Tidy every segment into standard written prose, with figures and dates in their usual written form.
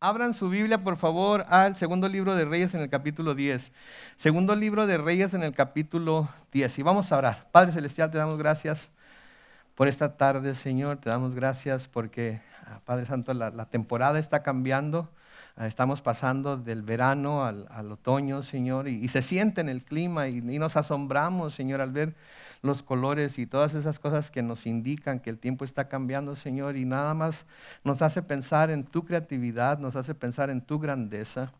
Abran su Biblia, por favor, al segundo libro de Reyes en el capítulo 10. Segundo libro de Reyes en el capítulo 10. Y vamos a orar. Padre Celestial, te damos gracias por esta tarde, Señor. Te damos gracias porque, Padre Santo, la temporada está cambiando. Estamos pasando del verano al otoño, Señor, y se siente en el clima y nos asombramos, Señor, al ver los colores y todas esas cosas que nos indican que el tiempo está cambiando, Señor, y nada más nos hace pensar en tu creatividad, nos hace pensar en tu grandeza,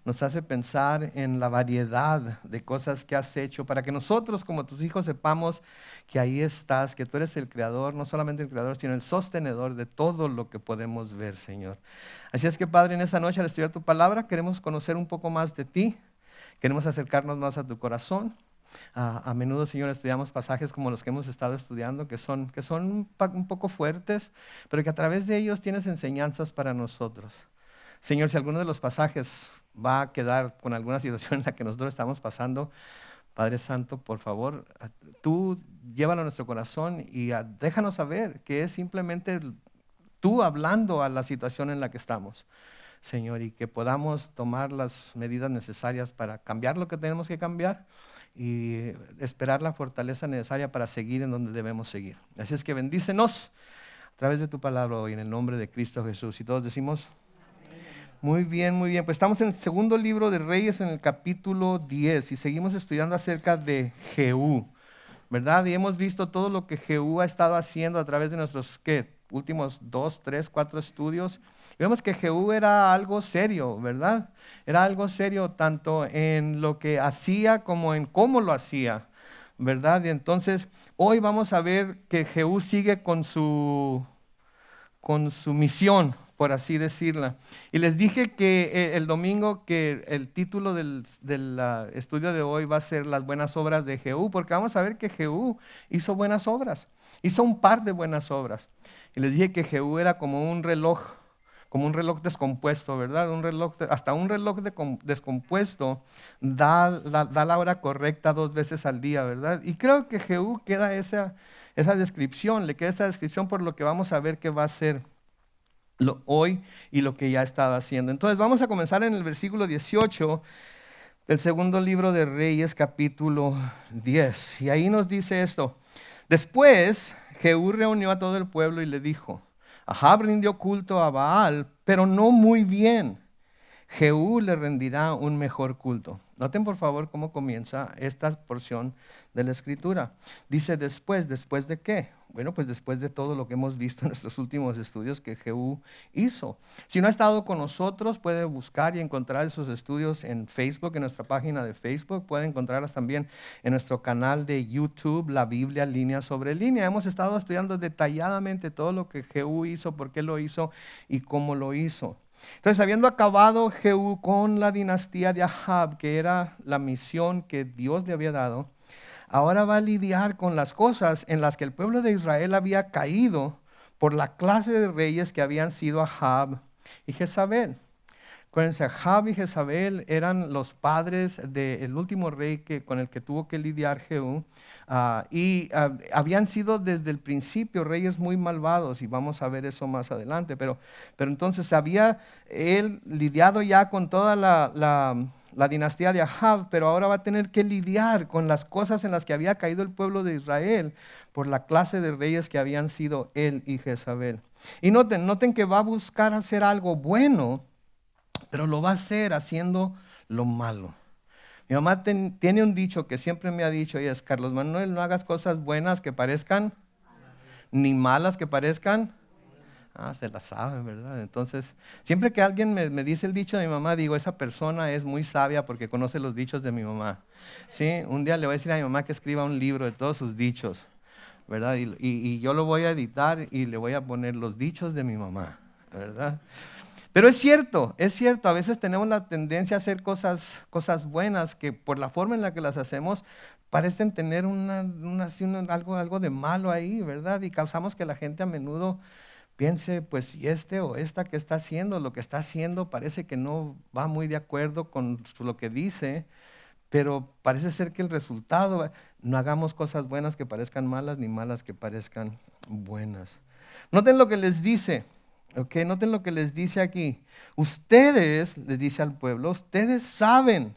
nos hace pensar en la variedad de cosas que has hecho para que nosotros como tus hijos sepamos que ahí estás, que tú eres el creador, no solamente el creador, sino el sostenedor de todo lo que podemos ver, Señor. Así es que, Padre, en esta noche al estudiar tu palabra queremos conocer un poco más de ti, queremos acercarnos más a tu corazón. A menudo, Señor, estudiamos pasajes como los que hemos estado estudiando, que son un poco fuertes, pero que a través de ellos tienes enseñanzas para nosotros. Señor, si alguno de los pasajes va a quedar con alguna situación en la que nosotros estamos pasando, Padre Santo, por favor, tú llévalo a nuestro corazón y déjanos saber que es simplemente tú hablando a la situación en la que estamos, Señor, y que podamos tomar las medidas necesarias para cambiar lo que tenemos que cambiar y esperar la fortaleza necesaria para seguir en donde debemos seguir. Así es que bendícenos a través de tu palabra hoy en el nombre de Cristo Jesús. Y todos decimos, muy bien, muy bien. Pues estamos en el segundo libro de Reyes en el capítulo 10 y seguimos estudiando acerca de Jehú, ¿verdad? Y hemos visto todo lo que Jehú ha estado haciendo a través de nuestros, últimos 2, 3, 4 estudios. Y vemos que Jehú era algo serio, ¿verdad? Era algo serio tanto en lo que hacía como en cómo lo hacía, ¿verdad? Y entonces hoy vamos a ver que Jehú sigue con su misión, por así decirla. Y les dije que el domingo que el título del estudio de hoy va a ser las buenas obras de Jehú, porque vamos a ver que Jehú hizo buenas obras, hizo un par de buenas obras. Y les dije que Jehú era como un reloj descompuesto, ¿verdad? Hasta un reloj descompuesto da la hora correcta 2 veces al día, ¿verdad? Y creo que Jehú queda esa descripción, le queda esa descripción por lo que vamos a ver que va a ser hoy y lo que ya estaba haciendo. Entonces vamos a comenzar en el versículo 18 del segundo libro de Reyes, capítulo 10. Y ahí nos dice esto: después Jehú reunió a todo el pueblo y le dijo: Ahab rindió culto a Baal, pero no muy bien. Jehú le rendirá un mejor culto. Noten por favor cómo comienza esta porción de la escritura. Dice después ¿de qué? Bueno, pues después de todo lo que hemos visto en nuestros últimos estudios que Jehú hizo. Si no ha estado con nosotros, puede buscar y encontrar esos estudios en Facebook, en nuestra página de Facebook. Puede encontrarlas también en nuestro canal de YouTube, La Biblia Línea sobre Línea. Hemos estado estudiando detalladamente todo lo que Jehú hizo, por qué lo hizo y cómo lo hizo. Entonces, habiendo acabado Jehú con la dinastía de Ahab, que era la misión que Dios le había dado, ahora va a lidiar con las cosas en las que el pueblo de Israel había caído por la clase de reyes que habían sido Ahab y Jezabel. Acuérdense, Ahab y Jezabel eran los padres del último rey con el que tuvo que lidiar Jehú. Habían sido desde el principio reyes muy malvados, y vamos a ver eso más adelante, pero entonces había él lidiado ya con toda la dinastía de Ahab, pero ahora va a tener que lidiar con las cosas en las que había caído el pueblo de Israel por la clase de reyes que habían sido él y Jezabel. Y noten que va a buscar hacer algo bueno, pero lo va a hacer haciendo lo malo. Mi mamá tiene un dicho que siempre me ha dicho, y es: Carlos Manuel, no hagas cosas buenas que parezcan, ni malas que parezcan. Se la saben, ¿verdad? Entonces, siempre que alguien me dice el dicho de mi mamá, digo, esa persona es muy sabia porque conoce los dichos de mi mamá. ¿Sí? Un día le voy a decir a mi mamá que escriba un libro de todos sus dichos, ¿verdad? Y yo lo voy a editar y le voy a poner los dichos de mi mamá, ¿verdad? Pero es cierto, a veces tenemos la tendencia a hacer cosas buenas que por la forma en la que las hacemos parecen tener algo de malo ahí, ¿verdad? Y causamos que la gente a menudo piense, pues si o esta que está haciendo, lo que está haciendo parece que no va muy de acuerdo con lo que dice, pero parece ser que el resultado, no hagamos cosas buenas que parezcan malas, ni malas que parezcan buenas. Noten lo que les dice. Ok, noten lo que les dice aquí. Ustedes, les dice al pueblo, ustedes saben.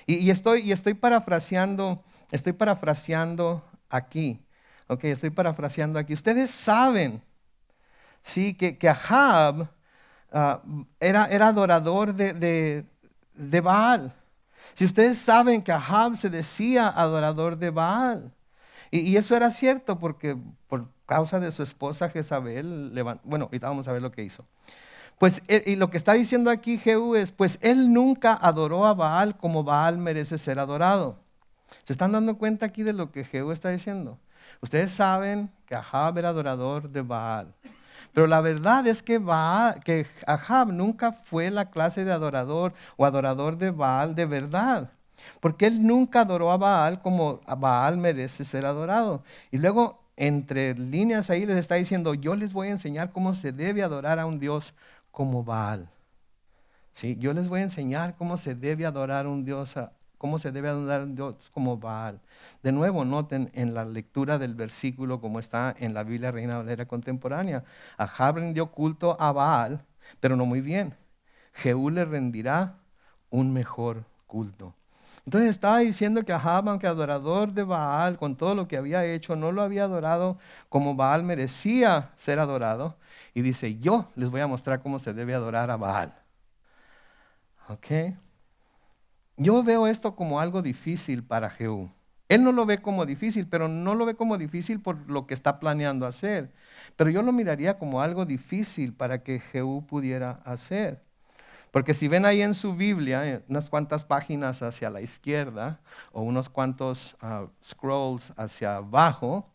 Y estoy parafraseando aquí. Ok, estoy parafraseando aquí. Ustedes saben, sí, que Ahab era adorador de Baal. Si ustedes saben que Ahab se decía adorador de Baal. Y eso era cierto porque por causa de su esposa Jezabel, bueno, ahorita vamos a ver lo que hizo. Pues, y lo que está diciendo aquí Jehú es, pues él nunca adoró a Baal como Baal merece ser adorado. ¿Se están dando cuenta aquí de lo que Jehú está diciendo? Ustedes saben que Ahab era adorador de Baal. Pero la verdad es que Ahab nunca fue la clase de adorador o adorador de Baal de verdad. Porque él nunca adoró a Baal como a Baal merece ser adorado. Y luego, entre líneas ahí les está diciendo, yo les voy a enseñar cómo se debe adorar a un Dios como Baal. ¿Sí? Yo les voy a enseñar cómo se debe adorar a un Dios, cómo se debe adorar a un Dios como Baal. De nuevo, noten en la lectura del versículo como está en la Biblia Reina Valera contemporánea. Ahab rindió culto a Baal, pero no muy bien. Jehú le rendirá un mejor culto. Entonces estaba diciendo que Ahab, aunque adorador de Baal, con todo lo que había hecho, no lo había adorado como Baal merecía ser adorado. Y dice, yo les voy a mostrar cómo se debe adorar a Baal. ¿Ok? Yo veo esto como algo difícil para Jehú. Él no lo ve como difícil, pero no lo ve como difícil por lo que está planeando hacer. Pero yo lo miraría como algo difícil para que Jehú pudiera hacer. Porque si ven ahí en su Biblia, unas cuantas páginas hacia la izquierda o unos cuantos scrolls hacia abajo,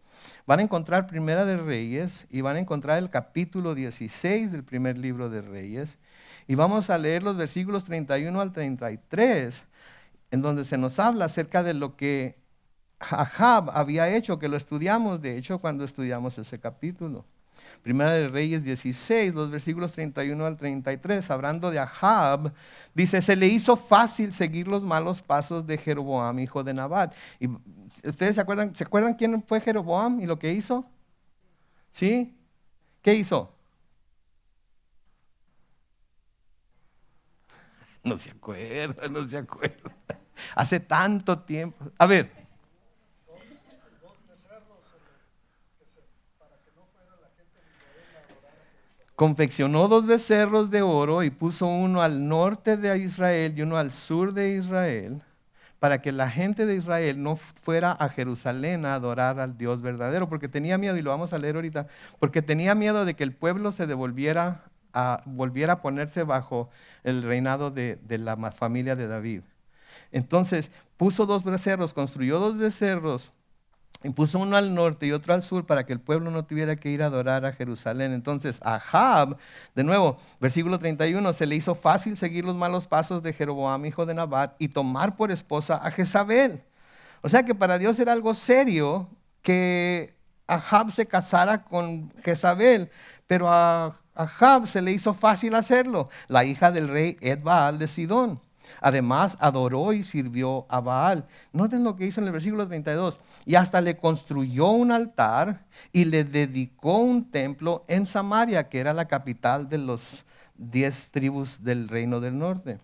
van a encontrar Primera de Reyes y van a encontrar el capítulo 16 del primer libro de Reyes. Y vamos a leer los versículos 31 al 33, en donde se nos habla acerca de lo que Ahab había hecho, que lo estudiamos, de hecho, cuando estudiamos ese capítulo. Primera de Reyes 16, los versículos 31 al 33, hablando de Ahab, dice, se le hizo fácil seguir los malos pasos de Jeroboam, hijo de Nabat. Y ¿ustedes se acuerdan quién fue Jeroboam y lo que hizo? ¿Sí? ¿Qué hizo? No se acuerda, no se acuerda. Hace tanto tiempo. A ver. Confeccionó 2 becerros de oro y puso uno al norte de Israel y uno al sur de Israel, para que la gente de Israel no fuera a Jerusalén a adorar al Dios verdadero, porque tenía miedo, y lo vamos a leer ahorita, porque tenía miedo de que el pueblo se volviera a ponerse bajo el reinado de la familia de David. Entonces puso 2 becerros, construyó 2 becerros, y puso uno al norte y otro al sur para que el pueblo no tuviera que ir a adorar a Jerusalén. Entonces Ahab, de nuevo, versículo 31, se le hizo fácil seguir los malos pasos de Jeroboam, hijo de Nabat, y tomar por esposa a Jezabel. O sea que para Dios era algo serio que Ahab se casara con Jezabel, pero a Ahab se le hizo fácil hacerlo, la hija del rey Ed-Baal de Sidón. Además, adoró y sirvió a Baal. Noten lo que hizo en el versículo 32. Y hasta le construyó un altar y le dedicó un templo en Samaria, que era la capital de los 10 tribus del reino del norte.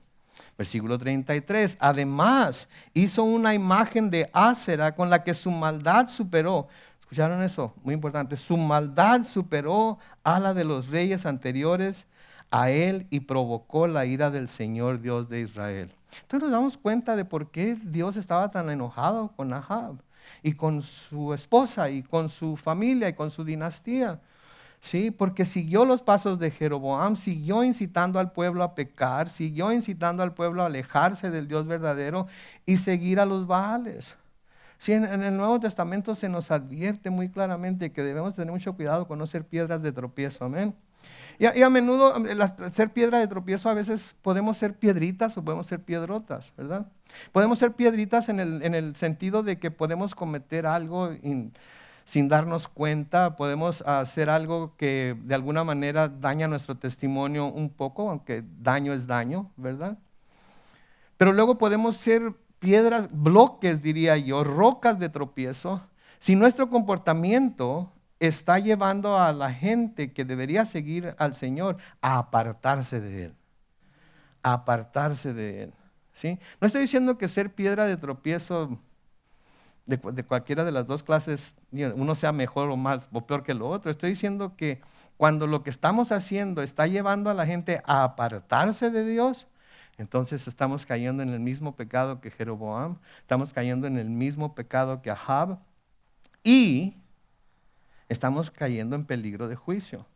Versículo 33. Además, hizo una imagen de Ásera con la que su maldad superó. ¿Escucharon eso? Muy importante. Su maldad superó a la de los reyes anteriores a él y provocó la ira del Señor Dios de Israel. Entonces nos damos cuenta de por qué Dios estaba tan enojado con Ahab y con su esposa y con su familia y con su dinastía. Sí, porque siguió los pasos de Jeroboam, siguió incitando al pueblo a pecar, siguió incitando al pueblo a alejarse del Dios verdadero y seguir a los Baales. Sí, en el Nuevo Testamento se nos advierte muy claramente que debemos tener mucho cuidado con no ser piedras de tropiezo, amén. Y a menudo, ser piedra de tropiezo, a veces podemos ser piedritas o podemos ser piedrotas, ¿verdad? Podemos ser piedritas en el sentido de que podemos cometer algo sin darnos cuenta, podemos hacer algo que de alguna manera daña nuestro testimonio un poco, aunque daño es daño, ¿verdad? Pero luego podemos ser piedras, bloques, diría yo, rocas de tropiezo, si nuestro comportamiento está llevando a la gente que debería seguir al Señor a apartarse de Él. A apartarse de Él. ¿Sí? No estoy diciendo que ser piedra de tropiezo de cualquiera de las dos clases, uno sea mejor o más o peor que lo otro. Estoy diciendo que cuando lo que estamos haciendo está llevando a la gente a apartarse de Dios, entonces estamos cayendo en el mismo pecado que Jeroboam, estamos cayendo en el mismo pecado que Ahab y estamos cayendo en peligro de juicio.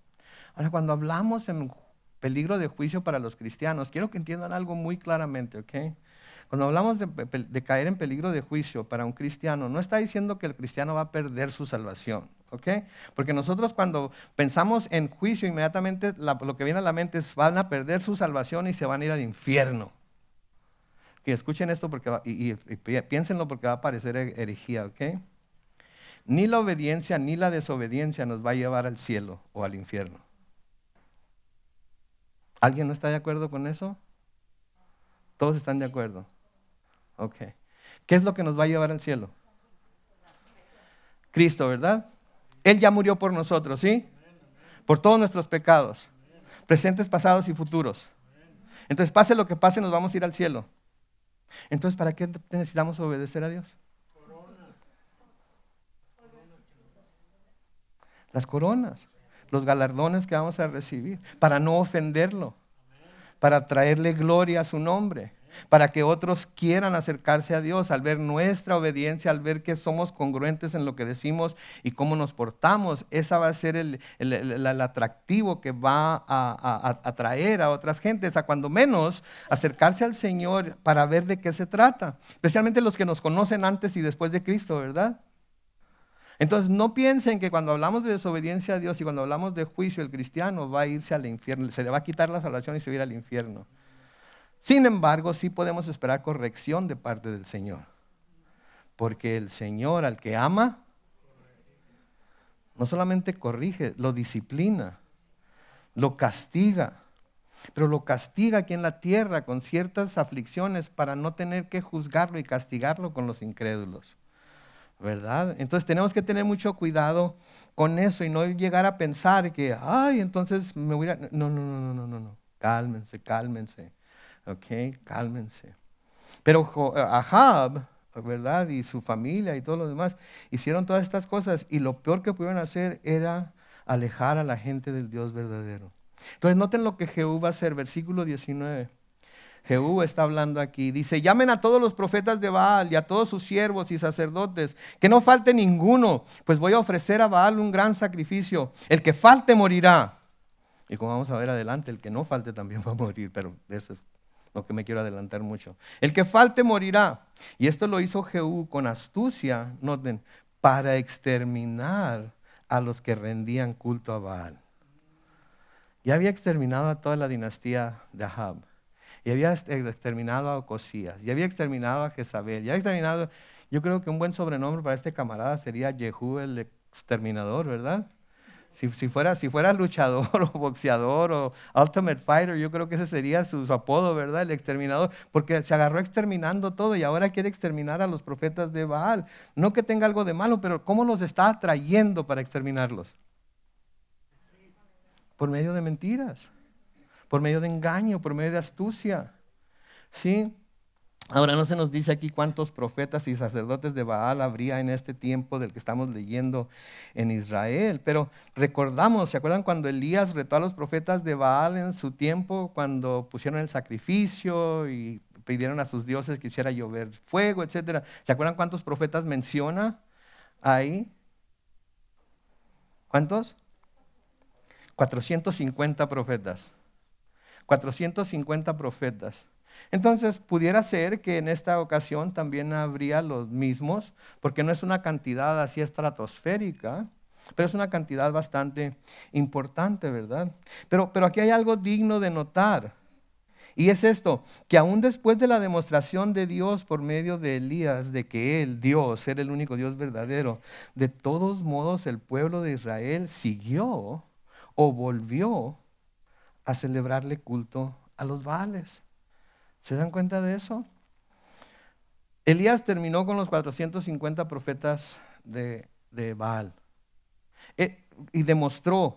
Ahora, cuando hablamos en peligro de juicio para los cristianos, quiero que entiendan algo muy claramente, ¿ok? Cuando hablamos de caer en peligro de juicio para un cristiano, no está diciendo que el cristiano va a perder su salvación, ¿ok? Porque nosotros cuando pensamos en juicio, inmediatamente lo que viene a la mente es van a perder su salvación y se van a ir al infierno. Y escuchen esto porque y piénsenlo porque va a parecer herejía, ¿ok? Ni la obediencia ni la desobediencia nos va a llevar al cielo o al infierno. ¿Alguien no está de acuerdo con eso? ¿Todos están de acuerdo? Ok. ¿Qué es lo que nos va a llevar al cielo? Cristo, ¿verdad? Él ya murió por nosotros, ¿sí? Por todos nuestros pecados, presentes, pasados y futuros. Entonces, pase lo que pase, nos vamos a ir al cielo. Entonces, ¿para qué necesitamos obedecer a Dios? Las coronas, los galardones que vamos a recibir, para no ofenderlo, para traerle gloria a su nombre, para que otros quieran acercarse a Dios al ver nuestra obediencia, al ver que somos congruentes en lo que decimos y cómo nos portamos. Esa va a ser el atractivo que va a atraer a otras gentes, a cuando menos acercarse al Señor para ver de qué se trata, especialmente los que nos conocen antes y después de Cristo, ¿verdad? Entonces no piensen que cuando hablamos de desobediencia a Dios y cuando hablamos de juicio, el cristiano va a irse al infierno, se le va a quitar la salvación y se va a ir al infierno. Sin embargo, sí podemos esperar corrección de parte del Señor. Porque el Señor al que ama, no solamente corrige, lo disciplina, lo castiga. Pero lo castiga aquí en la tierra con ciertas aflicciones para no tener que juzgarlo y castigarlo con los incrédulos. ¿Verdad? Entonces tenemos que tener mucho cuidado con eso y no llegar a pensar que, ay, entonces me voy a... No. Cálmense. Ok, cálmense. Pero Ahab, ¿verdad? Y su familia y todos los demás hicieron todas estas cosas y lo peor que pudieron hacer era alejar a la gente del Dios verdadero. Entonces noten lo que Jehú va a hacer, versículo 19. Jehú está hablando aquí, dice, llamen a todos los profetas de Baal y a todos sus siervos y sacerdotes, que no falte ninguno, pues voy a ofrecer a Baal un gran sacrificio. El que falte morirá. Y como vamos a ver adelante, el que no falte también va a morir, pero eso es lo que me quiero adelantar mucho. El que falte morirá. Y esto lo hizo Jehú con astucia, noten, para exterminar a los que rendían culto a Baal. Ya había exterminado a toda la dinastía de Ahab. Y había exterminado a Ocosías, y había exterminado a Jezabel, y había exterminado, yo creo que un buen sobrenombre para este camarada sería Jehú el exterminador, ¿verdad? Si fuera luchador o boxeador o ultimate fighter, yo creo que ese sería su apodo, ¿verdad? El exterminador, porque se agarró exterminando todo y ahora quiere exterminar a los profetas de Baal. No que tenga algo de malo, pero ¿cómo los está atrayendo para exterminarlos? Por medio de mentiras. Por medio de engaño, por medio de astucia. ¿Sí? Ahora no se nos dice aquí cuántos profetas y sacerdotes de Baal habría en este tiempo del que estamos leyendo en Israel, pero recordamos, ¿se acuerdan cuando Elías retó a los profetas de Baal en su tiempo, cuando pusieron el sacrificio y pidieron a sus dioses que hiciera llover fuego, etcétera? ¿Se acuerdan cuántos profetas menciona ahí? ¿Cuántos? 450 profetas. 450 profetas. Entonces, pudiera ser que en esta ocasión también habría los mismos, porque no es una cantidad así estratosférica, pero es una cantidad bastante importante, ¿verdad? Pero aquí hay algo digno de notar, y es esto, que aún después de la demostración de Dios por medio de Elías, de que Él, Dios, era el único Dios verdadero, de todos modos el pueblo de Israel siguió o volvió a celebrarle culto a los Baales. ¿Se dan cuenta de eso? Elías terminó con los 450 profetas de Baal. Y demostró,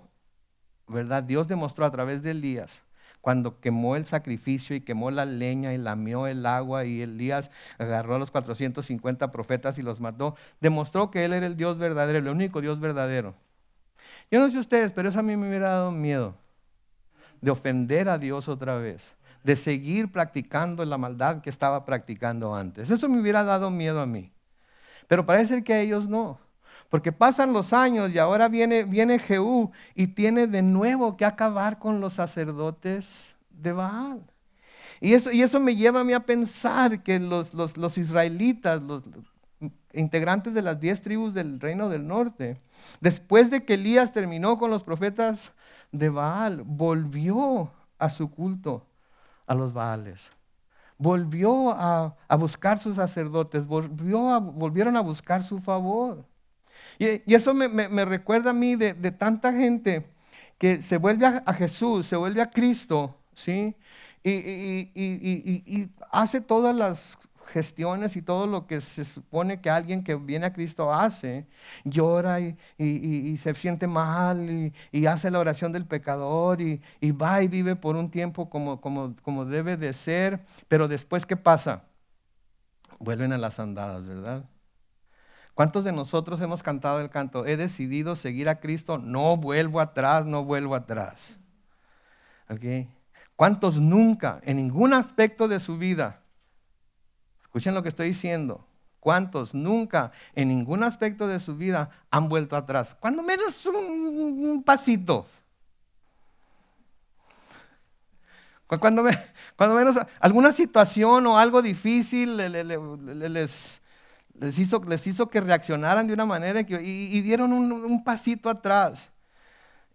¿verdad? Dios demostró a través de Elías, cuando quemó el sacrificio y quemó la leña y lamió el agua y Elías agarró a los 450 profetas y los mató, demostró que Él era el Dios verdadero, el único Dios verdadero. Yo no sé ustedes, pero eso a mí me hubiera dado miedo, de ofender a Dios otra vez, de seguir practicando la maldad que estaba practicando antes. Eso me hubiera dado miedo a mí. Pero parece que a ellos no. Porque pasan los años y ahora viene Jehú y tiene de nuevo que acabar con los sacerdotes de Baal. Y eso me lleva a mí a pensar que los israelitas, los integrantes de las 10 tribus del reino del norte, después de que Elías terminó con los profetas de Baal, volvió a su culto a los Baales. Volvió a buscar sus sacerdotes, volvieron a buscar su favor. Y eso me recuerda a mí de tanta gente que se vuelve a Jesús, se vuelve a Cristo, ¿sí? Y hace todas las gestiones y todo lo que se supone que alguien que viene a Cristo hace, llora y se siente mal y hace la oración del pecador y va y vive por un tiempo como debe de ser, pero después, ¿qué pasa? Vuelven a las andadas, ¿verdad? ¿Cuántos de nosotros hemos cantado el canto? He decidido seguir a Cristo, no vuelvo atrás, no vuelvo atrás. ¿Okay? ¿Cuántos nunca, en ningún aspecto de su vida, escuchen lo que estoy diciendo, cuántos nunca, en ningún aspecto de su vida, han vuelto atrás? Cuando menos un pasito. Cuando menos alguna situación o algo difícil les hizo que reaccionaran de una manera y dieron un pasito atrás.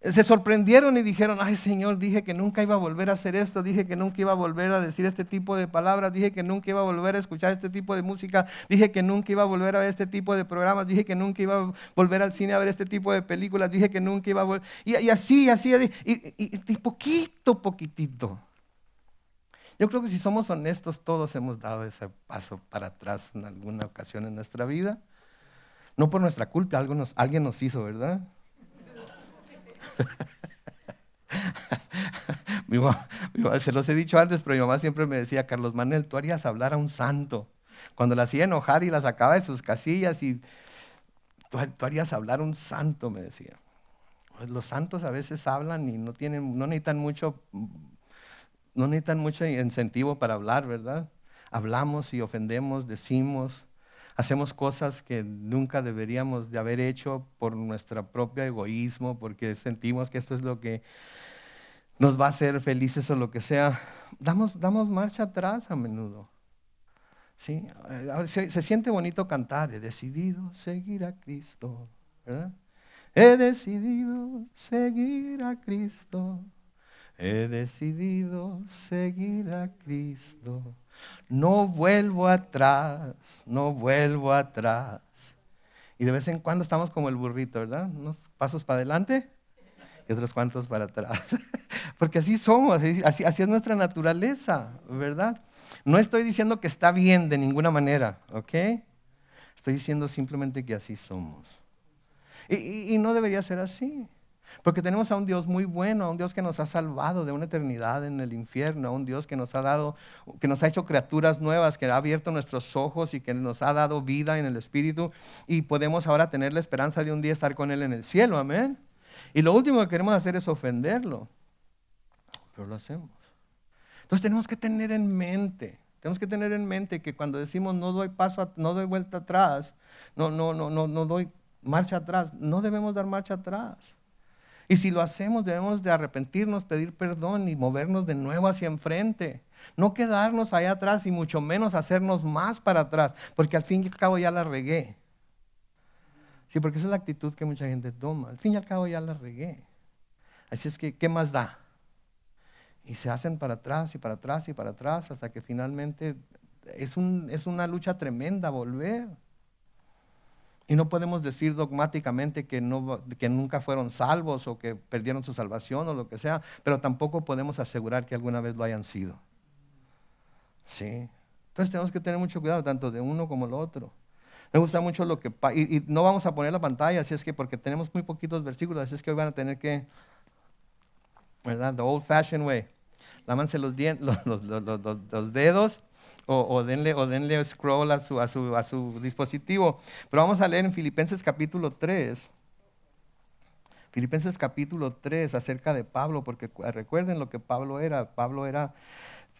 Se sorprendieron y dijeron, ay Señor, dije que nunca iba a volver a hacer esto, dije que nunca iba a volver a decir este tipo de palabras, dije que nunca iba a volver a escuchar este tipo de música, dije que nunca iba a volver a ver este tipo de programas, dije que nunca iba a volver al cine a ver este tipo de películas, dije que nunca iba a volver, y así, y poquitito. Yo creo que si somos honestos, todos hemos dado ese paso para atrás en alguna ocasión en nuestra vida. No por nuestra culpa, alguien nos hizo, ¿verdad? Se los he dicho antes, pero mi mamá siempre me decía, Carlos Manuel, tú harías hablar a un santo. Cuando la hacía enojar y la sacaba de sus casillas, y tú harías hablar a un santo, me decía. Pues los santos a veces hablan y no necesitan mucho incentivo para hablar, ¿verdad? Hablamos y ofendemos, decimos, hacemos cosas que nunca deberíamos de haber hecho por nuestro propio egoísmo, porque sentimos que esto es lo que nos va a hacer felices o lo que sea. Damos marcha atrás a menudo. ¿Sí? Se siente bonito cantar, he decidido seguir a Cristo, ¿verdad? He decidido seguir a Cristo. He decidido seguir a Cristo. No vuelvo atrás, no vuelvo atrás. Y de vez en cuando estamos como el burrito, ¿verdad? Unos pasos para adelante y otros cuantos para atrás. Porque así somos, así es nuestra naturaleza, ¿verdad? No estoy diciendo que está bien de ninguna manera, ¿ok? Estoy diciendo simplemente que así somos. Y no debería ser así. Porque tenemos a un Dios muy bueno, a un Dios que nos ha salvado de una eternidad en el infierno, a un Dios que nos ha hecho criaturas nuevas, que ha abierto nuestros ojos y que nos ha dado vida en el Espíritu, y podemos ahora tener la esperanza de un día estar con Él en el cielo, amén. Y lo último que queremos hacer es ofenderlo, pero lo hacemos. Entonces tenemos que tener en mente que cuando decimos no doy vuelta atrás, no doy marcha atrás, no debemos dar marcha atrás. Y si lo hacemos, debemos de arrepentirnos, pedir perdón y movernos de nuevo hacia enfrente. No quedarnos allá atrás y mucho menos hacernos más para atrás, porque al fin y al cabo ya la regué. Sí, porque esa es la actitud que mucha gente toma. Al fin y al cabo ya la regué. Así es que, ¿qué más da? Y se hacen para atrás y para atrás y para atrás hasta que finalmente es una lucha tremenda volver. Y no podemos decir dogmáticamente que nunca fueron salvos o que perdieron su salvación o lo que sea, pero tampoco podemos asegurar que alguna vez lo hayan sido. ¿Sí? Entonces tenemos que tener mucho cuidado tanto de uno como del otro. Me gusta mucho lo que, y no vamos a poner la pantalla, así es que porque tenemos muy poquitos versículos, así es que hoy van a tener que, ¿verdad? The old fashioned way. Lámanse los dedos o denle scroll a su dispositivo. Pero vamos a leer en Filipenses capítulo 3. Filipenses capítulo 3 acerca de Pablo, porque recuerden lo que Pablo era. Pablo era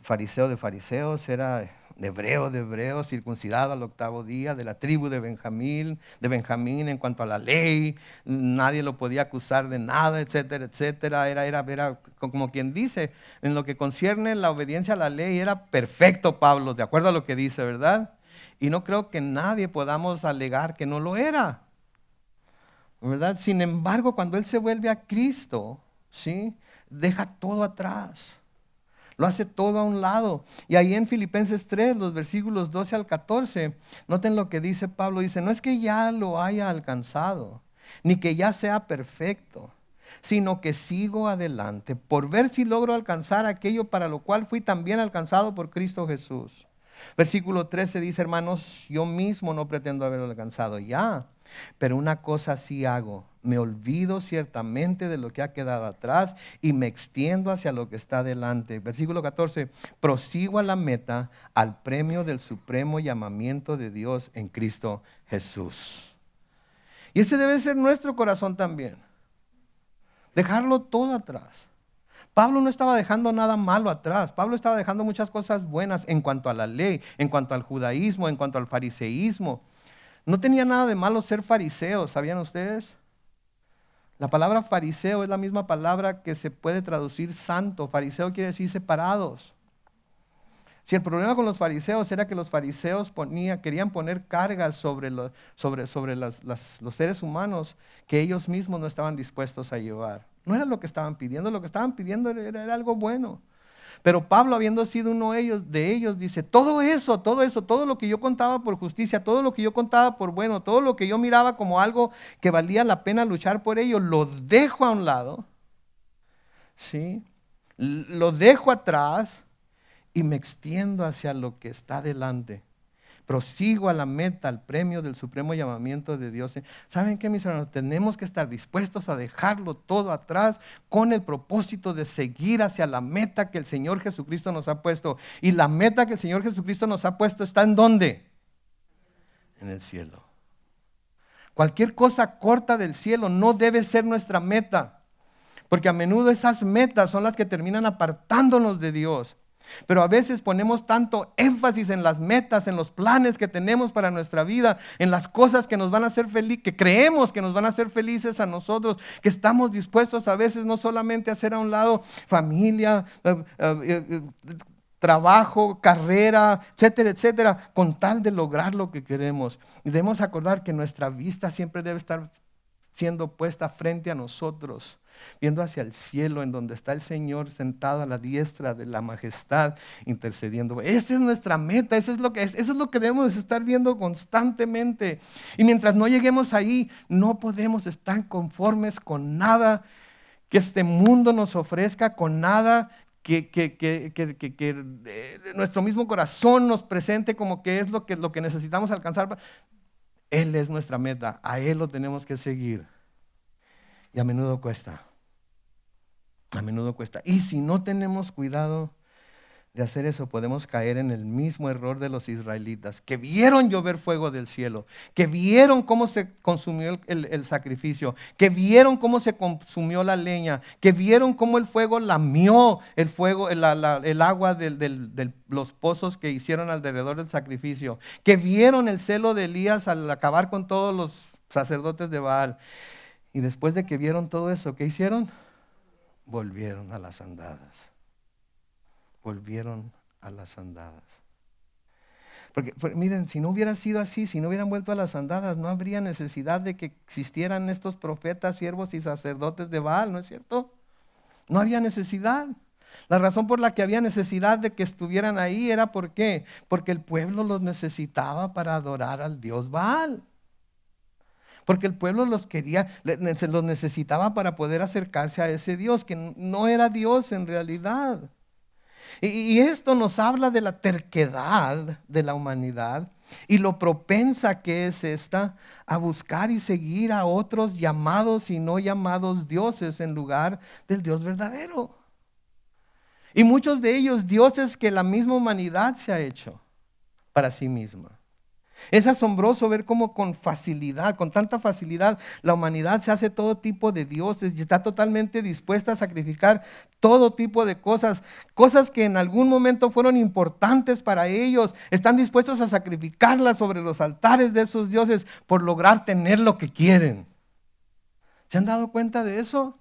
fariseo de fariseos, era hebreo de hebreos, circuncidado al 8º día, de la tribu de Benjamín en cuanto a la ley, nadie lo podía acusar de nada, etcétera, etcétera. Era como quien dice, en lo que concierne la obediencia a la ley, era perfecto Pablo, de acuerdo a lo que dice, ¿verdad? Y no creo que nadie podamos alegar que no lo era, ¿verdad? Sin embargo, cuando él se vuelve a Cristo, ¿sí? Deja todo atrás. Lo hace todo a un lado. Y ahí en Filipenses 3, los versículos 12 al 14, noten lo que dice Pablo. Dice, no es que ya lo haya alcanzado, ni que ya sea perfecto, sino que sigo adelante por ver si logro alcanzar aquello para lo cual fui también alcanzado por Cristo Jesús. Versículo 13 dice, hermanos, yo mismo no pretendo haberlo alcanzado ya, pero una cosa sí hago, me olvido ciertamente de lo que ha quedado atrás y me extiendo hacia lo que está delante. Versículo 14, prosigo a la meta, al premio del supremo llamamiento de Dios en Cristo Jesús. Y ese debe ser nuestro corazón también, dejarlo todo atrás. Pablo no estaba dejando nada malo atrás. Pablo estaba dejando muchas cosas buenas en cuanto a la ley, en cuanto al judaísmo, en cuanto al fariseísmo. No tenía nada de malo ser fariseo, ¿sabían ustedes? La palabra fariseo es la misma palabra que se puede traducir santo. Fariseo quiere decir separados. Si el problema con los fariseos era que los fariseos querían poner cargas sobre los seres humanos que ellos mismos no estaban dispuestos a llevar. No era lo que estaban pidiendo era algo bueno. Pero Pablo, habiendo sido uno de ellos, dice, todo lo que yo contaba por justicia, todo lo que yo contaba por bueno, todo lo que yo miraba como algo que valía la pena luchar por ello, lo dejo a un lado, ¿sí? Lo dejo atrás y me extiendo hacia lo que está delante. Prosigo a la meta, al premio del supremo llamamiento de Dios. ¿Saben qué, mis hermanos? Tenemos que estar dispuestos a dejarlo todo atrás con el propósito de seguir hacia la meta que el Señor Jesucristo nos ha puesto. Y la meta que el Señor Jesucristo nos ha puesto está ¿en dónde? En el cielo. Cualquier cosa corta del cielo no debe ser nuestra meta, porque a menudo esas metas son las que terminan apartándonos de Dios. Pero a veces ponemos tanto énfasis en las metas, en los planes que tenemos para nuestra vida, en las cosas que nos van a hacer felices, que creemos que nos van a hacer felices a nosotros, que estamos dispuestos a veces no solamente a hacer a un lado familia, trabajo, carrera, etcétera, etcétera, con tal de lograr lo que queremos. Y debemos acordar que nuestra vista siempre debe estar siendo puesta frente a nosotros, viendo hacia el cielo en donde está el Señor sentado a la diestra de la majestad intercediendo. Esa es nuestra meta, eso es lo que debemos estar viendo constantemente. Y mientras no lleguemos ahí, no podemos estar conformes con nada que este mundo nos ofrezca, con nada que nuestro mismo corazón nos presente como que es lo que necesitamos alcanzar. Él es nuestra meta, a Él lo tenemos que seguir. Y a menudo cuesta. Y si no tenemos cuidado de hacer eso, podemos caer en el mismo error de los israelitas, que vieron llover fuego del cielo, que vieron cómo se consumió el sacrificio, que vieron cómo se consumió la leña, que vieron cómo el fuego lamió el agua de los pozos que hicieron alrededor del sacrificio, que vieron el celo de Elías al acabar con todos los sacerdotes de Baal. Y después de que vieron todo eso, ¿qué hicieron? Volvieron a las andadas. Porque miren, si no hubiera sido así, si no hubieran vuelto a las andadas, no habría necesidad de que existieran estos profetas, siervos y sacerdotes de Baal, ¿no es cierto? No había necesidad. La razón por la que había necesidad de que estuvieran ahí era ¿por qué? Porque el pueblo los necesitaba para adorar al Dios Baal. Porque el pueblo los necesitaba para poder acercarse a ese Dios, que no era Dios en realidad. Y esto nos habla de la terquedad de la humanidad y lo propensa que es esta a buscar y seguir a otros llamados y no llamados dioses en lugar del Dios verdadero. Y muchos de ellos dioses que la misma humanidad se ha hecho para sí misma. Es asombroso ver cómo con facilidad, con tanta facilidad, la humanidad se hace todo tipo de dioses y está totalmente dispuesta a sacrificar todo tipo de cosas, cosas que en algún momento fueron importantes para ellos. Están dispuestos a sacrificarlas sobre los altares de esos dioses por lograr tener lo que quieren. ¿Se han dado cuenta de eso?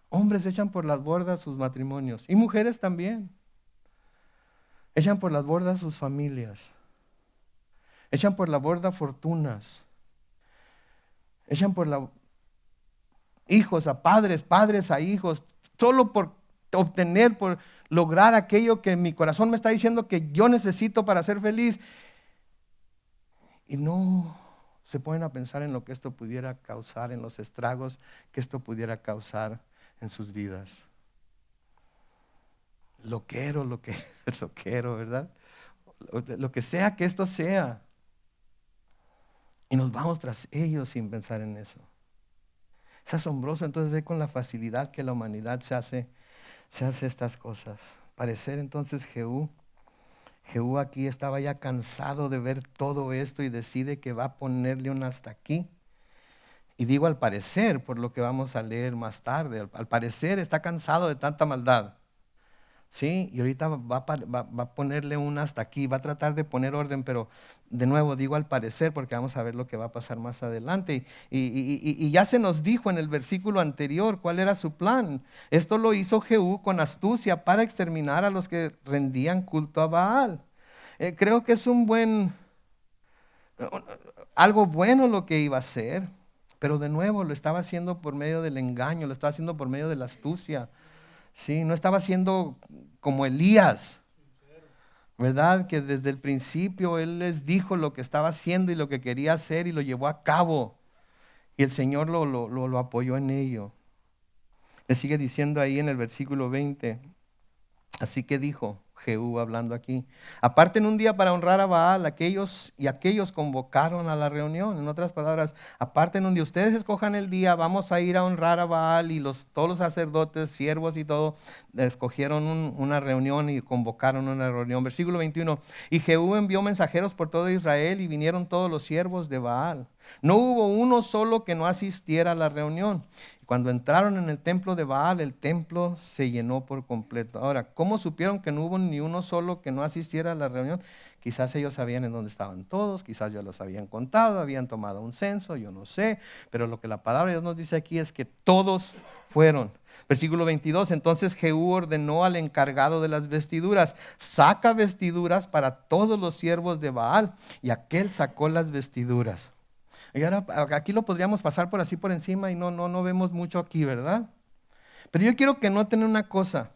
Hombres echan por las bordas sus matrimonios y mujeres también. Echan por las bordas sus familias. Echan por la borda fortunas. Echan por la hijos a padres, padres a hijos, solo por obtener, por lograr aquello que mi corazón me está diciendo que yo necesito para ser feliz. Y no se ponen a pensar en lo que esto pudiera causar, en los estragos que esto pudiera causar en sus vidas. Lo quiero, ¿verdad? Lo que sea que esto sea. Y nos vamos tras ellos sin pensar en eso. Es asombroso entonces ver con la facilidad que la humanidad se hace estas cosas. Parecer entonces Jehú aquí estaba ya cansado de ver todo esto y decide que va a ponerle un hasta aquí. Y digo al parecer, por lo que vamos a leer más tarde, al parecer está cansado de tanta maldad. Sí, y ahorita va a ponerle un hasta aquí, va a tratar de poner orden, pero de nuevo digo al parecer porque vamos a ver lo que va a pasar más adelante. Y ya se nos dijo en el versículo anterior cuál era su plan. Esto lo hizo Jehú con astucia para exterminar a los que rendían culto a Baal. Creo que es algo bueno lo que iba a hacer, pero de nuevo lo estaba haciendo por medio del engaño, lo estaba haciendo por medio de la astucia. Sí, no estaba siendo como Elías, ¿verdad? Que desde el principio él les dijo lo que estaba haciendo y lo que quería hacer y lo llevó a cabo. Y el Señor lo apoyó en ello. Le sigue diciendo ahí en el versículo 20. Así que dijo Jehú hablando aquí: aparten un día para honrar a Baal. Aquellos convocaron a la reunión. En otras palabras, aparten un día. Ustedes escojan el día, vamos a ir a honrar a Baal. Y todos los sacerdotes, siervos y todo, escogieron una reunión y convocaron una reunión. Versículo 21. Y Jehú envió mensajeros por todo Israel y vinieron todos los siervos de Baal. No hubo uno solo que no asistiera a la reunión. Cuando entraron en el templo de Baal, el templo se llenó por completo. Ahora, ¿cómo supieron que no hubo ni uno solo que no asistiera a la reunión? Quizás ellos sabían en dónde estaban todos, quizás ya los habían contado, habían tomado un censo, yo no sé. Pero lo que la palabra de Dios nos dice aquí es que todos fueron. Versículo 22, entonces Jehú ordenó al encargado de las vestiduras: saca vestiduras para todos los siervos de Baal. Y aquel sacó las vestiduras. Y ahora aquí lo podríamos pasar por así por encima y no vemos mucho aquí, ¿verdad? Pero yo quiero que noten una cosa.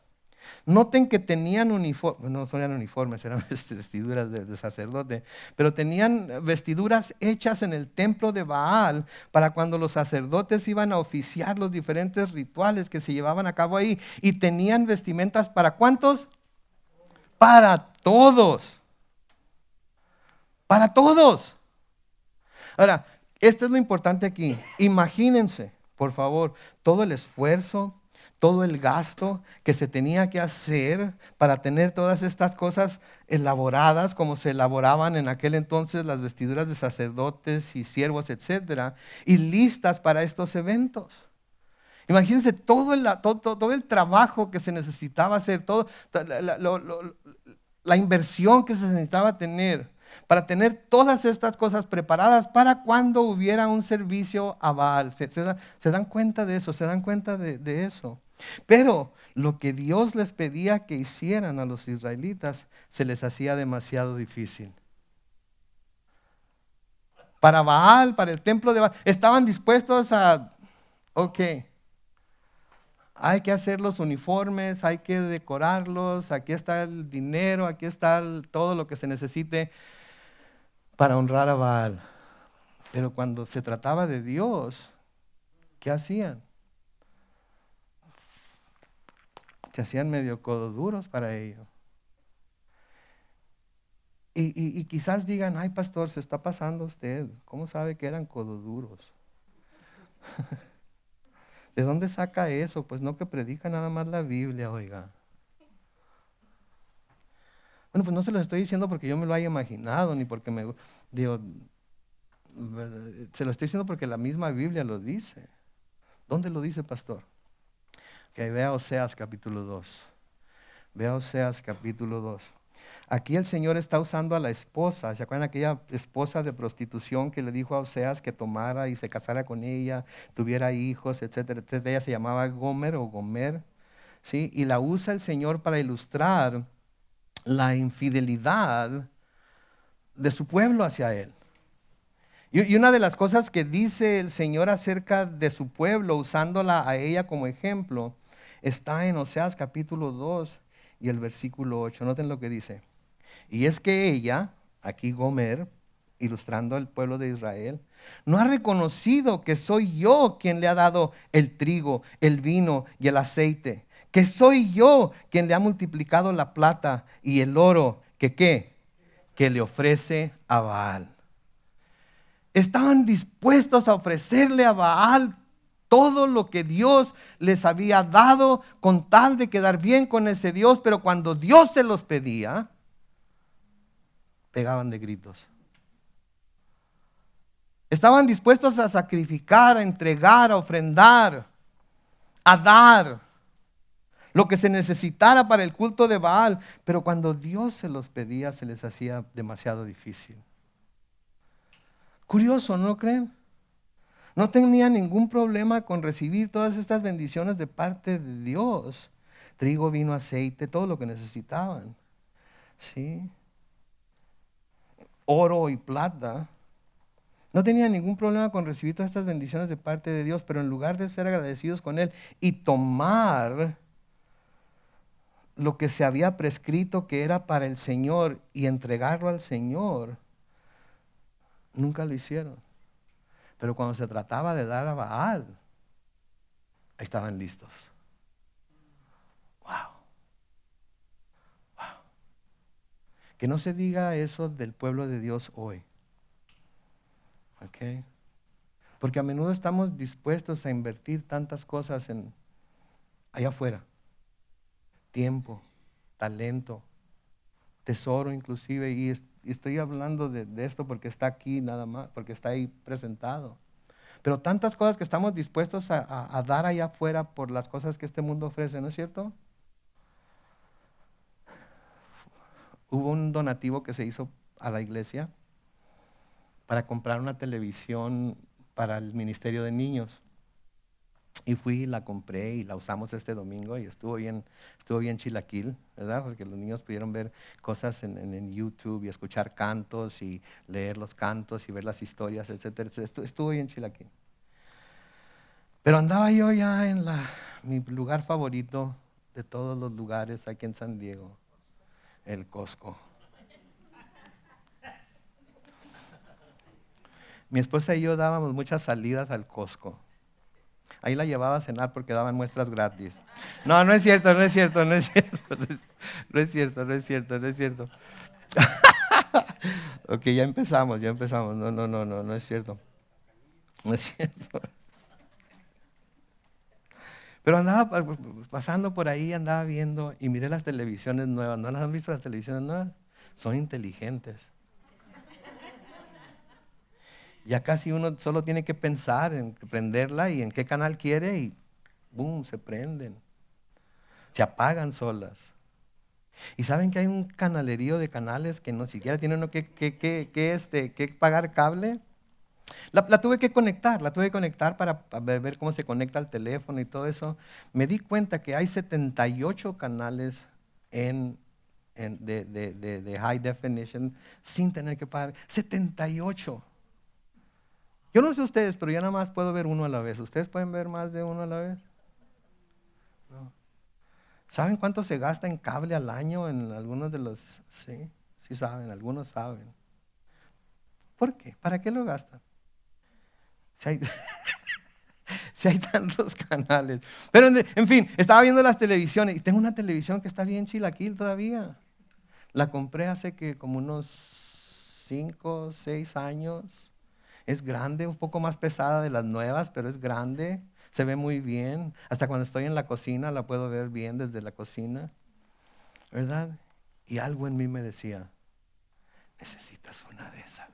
Noten que tenían uniformes, no eran uniformes, eran vestiduras de sacerdote, pero tenían vestiduras hechas en el templo de Baal para cuando los sacerdotes iban a oficiar los diferentes rituales que se llevaban a cabo ahí. Y tenían vestimentas ¿para cuántos? Para todos. Para todos. Ahora, esto es lo importante aquí. Imagínense, por favor, todo el esfuerzo, todo el gasto que se tenía que hacer para tener todas estas cosas elaboradas como se elaboraban en aquel entonces las vestiduras de sacerdotes y siervos, etcétera, y listas para estos eventos. Imagínense todo el trabajo que se necesitaba hacer, la inversión que se necesitaba tener para tener todas estas cosas preparadas para cuando hubiera un servicio a Baal. ¿Se dan cuenta de eso? ¿Se dan cuenta de eso? Pero lo que Dios les pedía que hicieran a los israelitas se les hacía demasiado difícil. Para Baal, para el templo de Baal, estaban dispuestos hay que hacer los uniformes, hay que decorarlos, aquí está el dinero, aquí está todo lo que se necesite para honrar a Baal. Pero cuando se trataba de Dios, ¿qué hacían? Se hacían medio codos duros para ello. Y quizás digan, ay pastor, se está pasando usted. ¿Cómo sabe que eran cododuros? ¿De dónde saca eso? Pues no, que predica nada más la Biblia, oiga. Bueno, pues no se lo estoy diciendo porque yo me lo haya imaginado, ni porque digo, se lo estoy diciendo porque la misma Biblia lo dice. ¿Dónde lo dice, pastor? Que vea Oseas capítulo 2. Vea Oseas capítulo 2. Aquí el Señor está usando a la esposa. ¿Se acuerdan aquella esposa de prostitución que le dijo a Oseas que tomara y se casara con ella, tuviera hijos, etcétera, etcétera? Ella se llamaba Gomer o Gomer, ¿sí? Y la usa el Señor para ilustrar la infidelidad de su pueblo hacia Él. Y una de las cosas que dice el Señor acerca de su pueblo, usándola a ella como ejemplo, está en Oseas capítulo 2 y el versículo 8. Noten lo que dice. Y es que ella, aquí Gomer, ilustrando al pueblo de Israel, no ha reconocido que soy yo quien le ha dado el trigo, el vino y el aceite, que soy yo quien le ha multiplicado la plata y el oro, que ¿qué? Que le ofrece a Baal. Estaban dispuestos a ofrecerle a Baal todo lo que Dios les había dado con tal de quedar bien con ese Dios, pero cuando Dios se los pedía, pegaban de gritos. Estaban dispuestos a sacrificar, a entregar, a ofrendar, a dar lo que se necesitara para el culto de Baal, pero cuando Dios se los pedía, se les hacía demasiado difícil. Curioso, ¿no creen? No tenía ningún problema con recibir todas estas bendiciones de parte de Dios. Trigo, vino, aceite, todo lo que necesitaban. ¿Sí? Oro y plata. No tenían ningún problema con recibir todas estas bendiciones de parte de Dios, pero en lugar de ser agradecidos con Él y tomar lo que se había prescrito que era para el Señor y entregarlo al Señor, nunca lo hicieron. Pero cuando se trataba de dar a Baal, ahí estaban listos. Wow. Wow. Que no se diga eso del pueblo de Dios hoy. ¿Ok? Porque a menudo estamos dispuestos a invertir tantas cosas allá afuera. Tiempo, talento, tesoro inclusive. Y estoy hablando de esto porque está aquí nada más, porque está ahí presentado. Pero tantas cosas que estamos dispuestos a dar allá afuera por las cosas que este mundo ofrece, ¿no es cierto? Hubo un donativo que se hizo a la iglesia para comprar una televisión para el Ministerio de Niños. Y fui, la compré y la usamos este domingo y estuvo bien chilaquil, ¿verdad? Porque los niños pudieron ver cosas en YouTube y escuchar cantos y leer los cantos y ver las historias, etcétera, etcétera. Estuvo bien chilaquil. Pero andaba yo ya en mi lugar favorito de todos los lugares aquí en San Diego, el Costco. Mi esposa y yo dábamos muchas salidas al Costco. Ahí la llevaba a cenar porque daban muestras gratis. No, no es cierto, no es cierto, no es cierto. No es cierto, no es cierto, no es cierto. Ok, ya empezamos. No es cierto. No es cierto. Pero andaba pasando por ahí, andaba viendo y miré las televisiones nuevas. ¿No las han visto las televisiones nuevas? Son inteligentes. Ya casi uno solo tiene que pensar en prenderla y en qué canal quiere y ¡boom! Se prenden. Se apagan solas. Y saben que hay un canalerío de canales que no siquiera tiene uno que pagar cable. La tuve que conectar para ver cómo se conecta al teléfono y todo eso. Me di cuenta que hay 78 canales de high definition sin tener que pagar. 78. Yo no sé ustedes, pero yo nada más puedo ver uno a la vez. ¿Ustedes pueden ver más de uno a la vez? No. ¿Saben cuánto se gasta en cable al año en algunos de los? Sí saben, algunos saben. ¿Por qué? ¿Para qué lo gastan? Si hay tantos canales. Pero en fin, estaba viendo las televisiones y tengo una televisión que está bien chilaquil todavía. La compré hace que como unos 5, 6 años. Es grande, un poco más pesada de las nuevas, pero es grande. Se ve muy bien. Hasta cuando estoy en la cocina la puedo ver bien desde la cocina. ¿Verdad? Y algo en mí me decía, necesitas una de esas.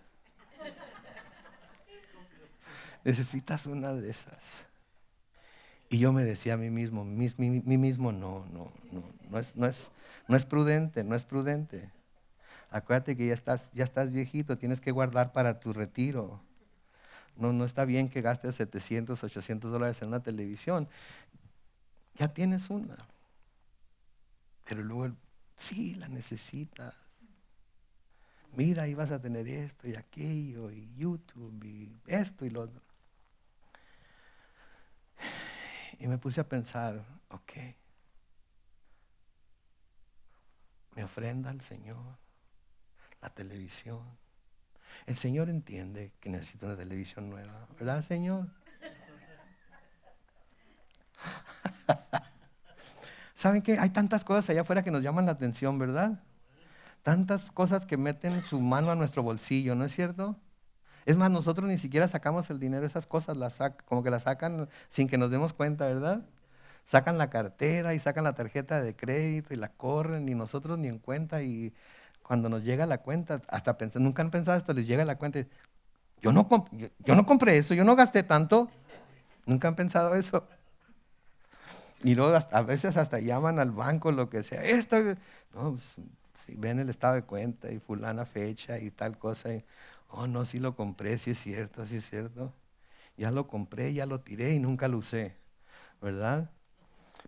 Necesitas una de esas. Y yo me decía a mí mismo, mí mismo, no es prudente, no es prudente. Acuérdate que ya estás viejito, tienes que guardar para tu retiro. No está bien que gastes $700, $800 en una televisión. Ya tienes una. Pero luego, sí, la necesitas. Mira, ahí vas a tener esto y aquello, y YouTube, y esto y lo otro. Y me puse a pensar, ok, me ofrenda al Señor la televisión. El Señor entiende que necesito una televisión nueva, ¿verdad, Señor? ¿Saben qué? Hay tantas cosas allá afuera que nos llaman la atención, ¿verdad? Tantas cosas que meten su mano a nuestro bolsillo, ¿no es cierto? Es más, nosotros ni siquiera sacamos el dinero, esas cosas como que las sacan sin que nos demos cuenta, ¿verdad? Sacan la cartera y sacan la tarjeta de crédito y la corren y nosotros ni en cuenta, y cuando nos llega la cuenta, hasta nunca han pensado esto, les llega la cuenta y, yo no compré eso, yo no gasté tanto. Nunca han pensado eso. Y luego a veces hasta llaman al banco, lo que sea. No, pues, si ven el estado de cuenta y fulana fecha y tal cosa. Oh, no, sí lo compré, sí es cierto, sí es cierto. Ya lo compré, ya lo tiré y nunca lo usé, ¿verdad?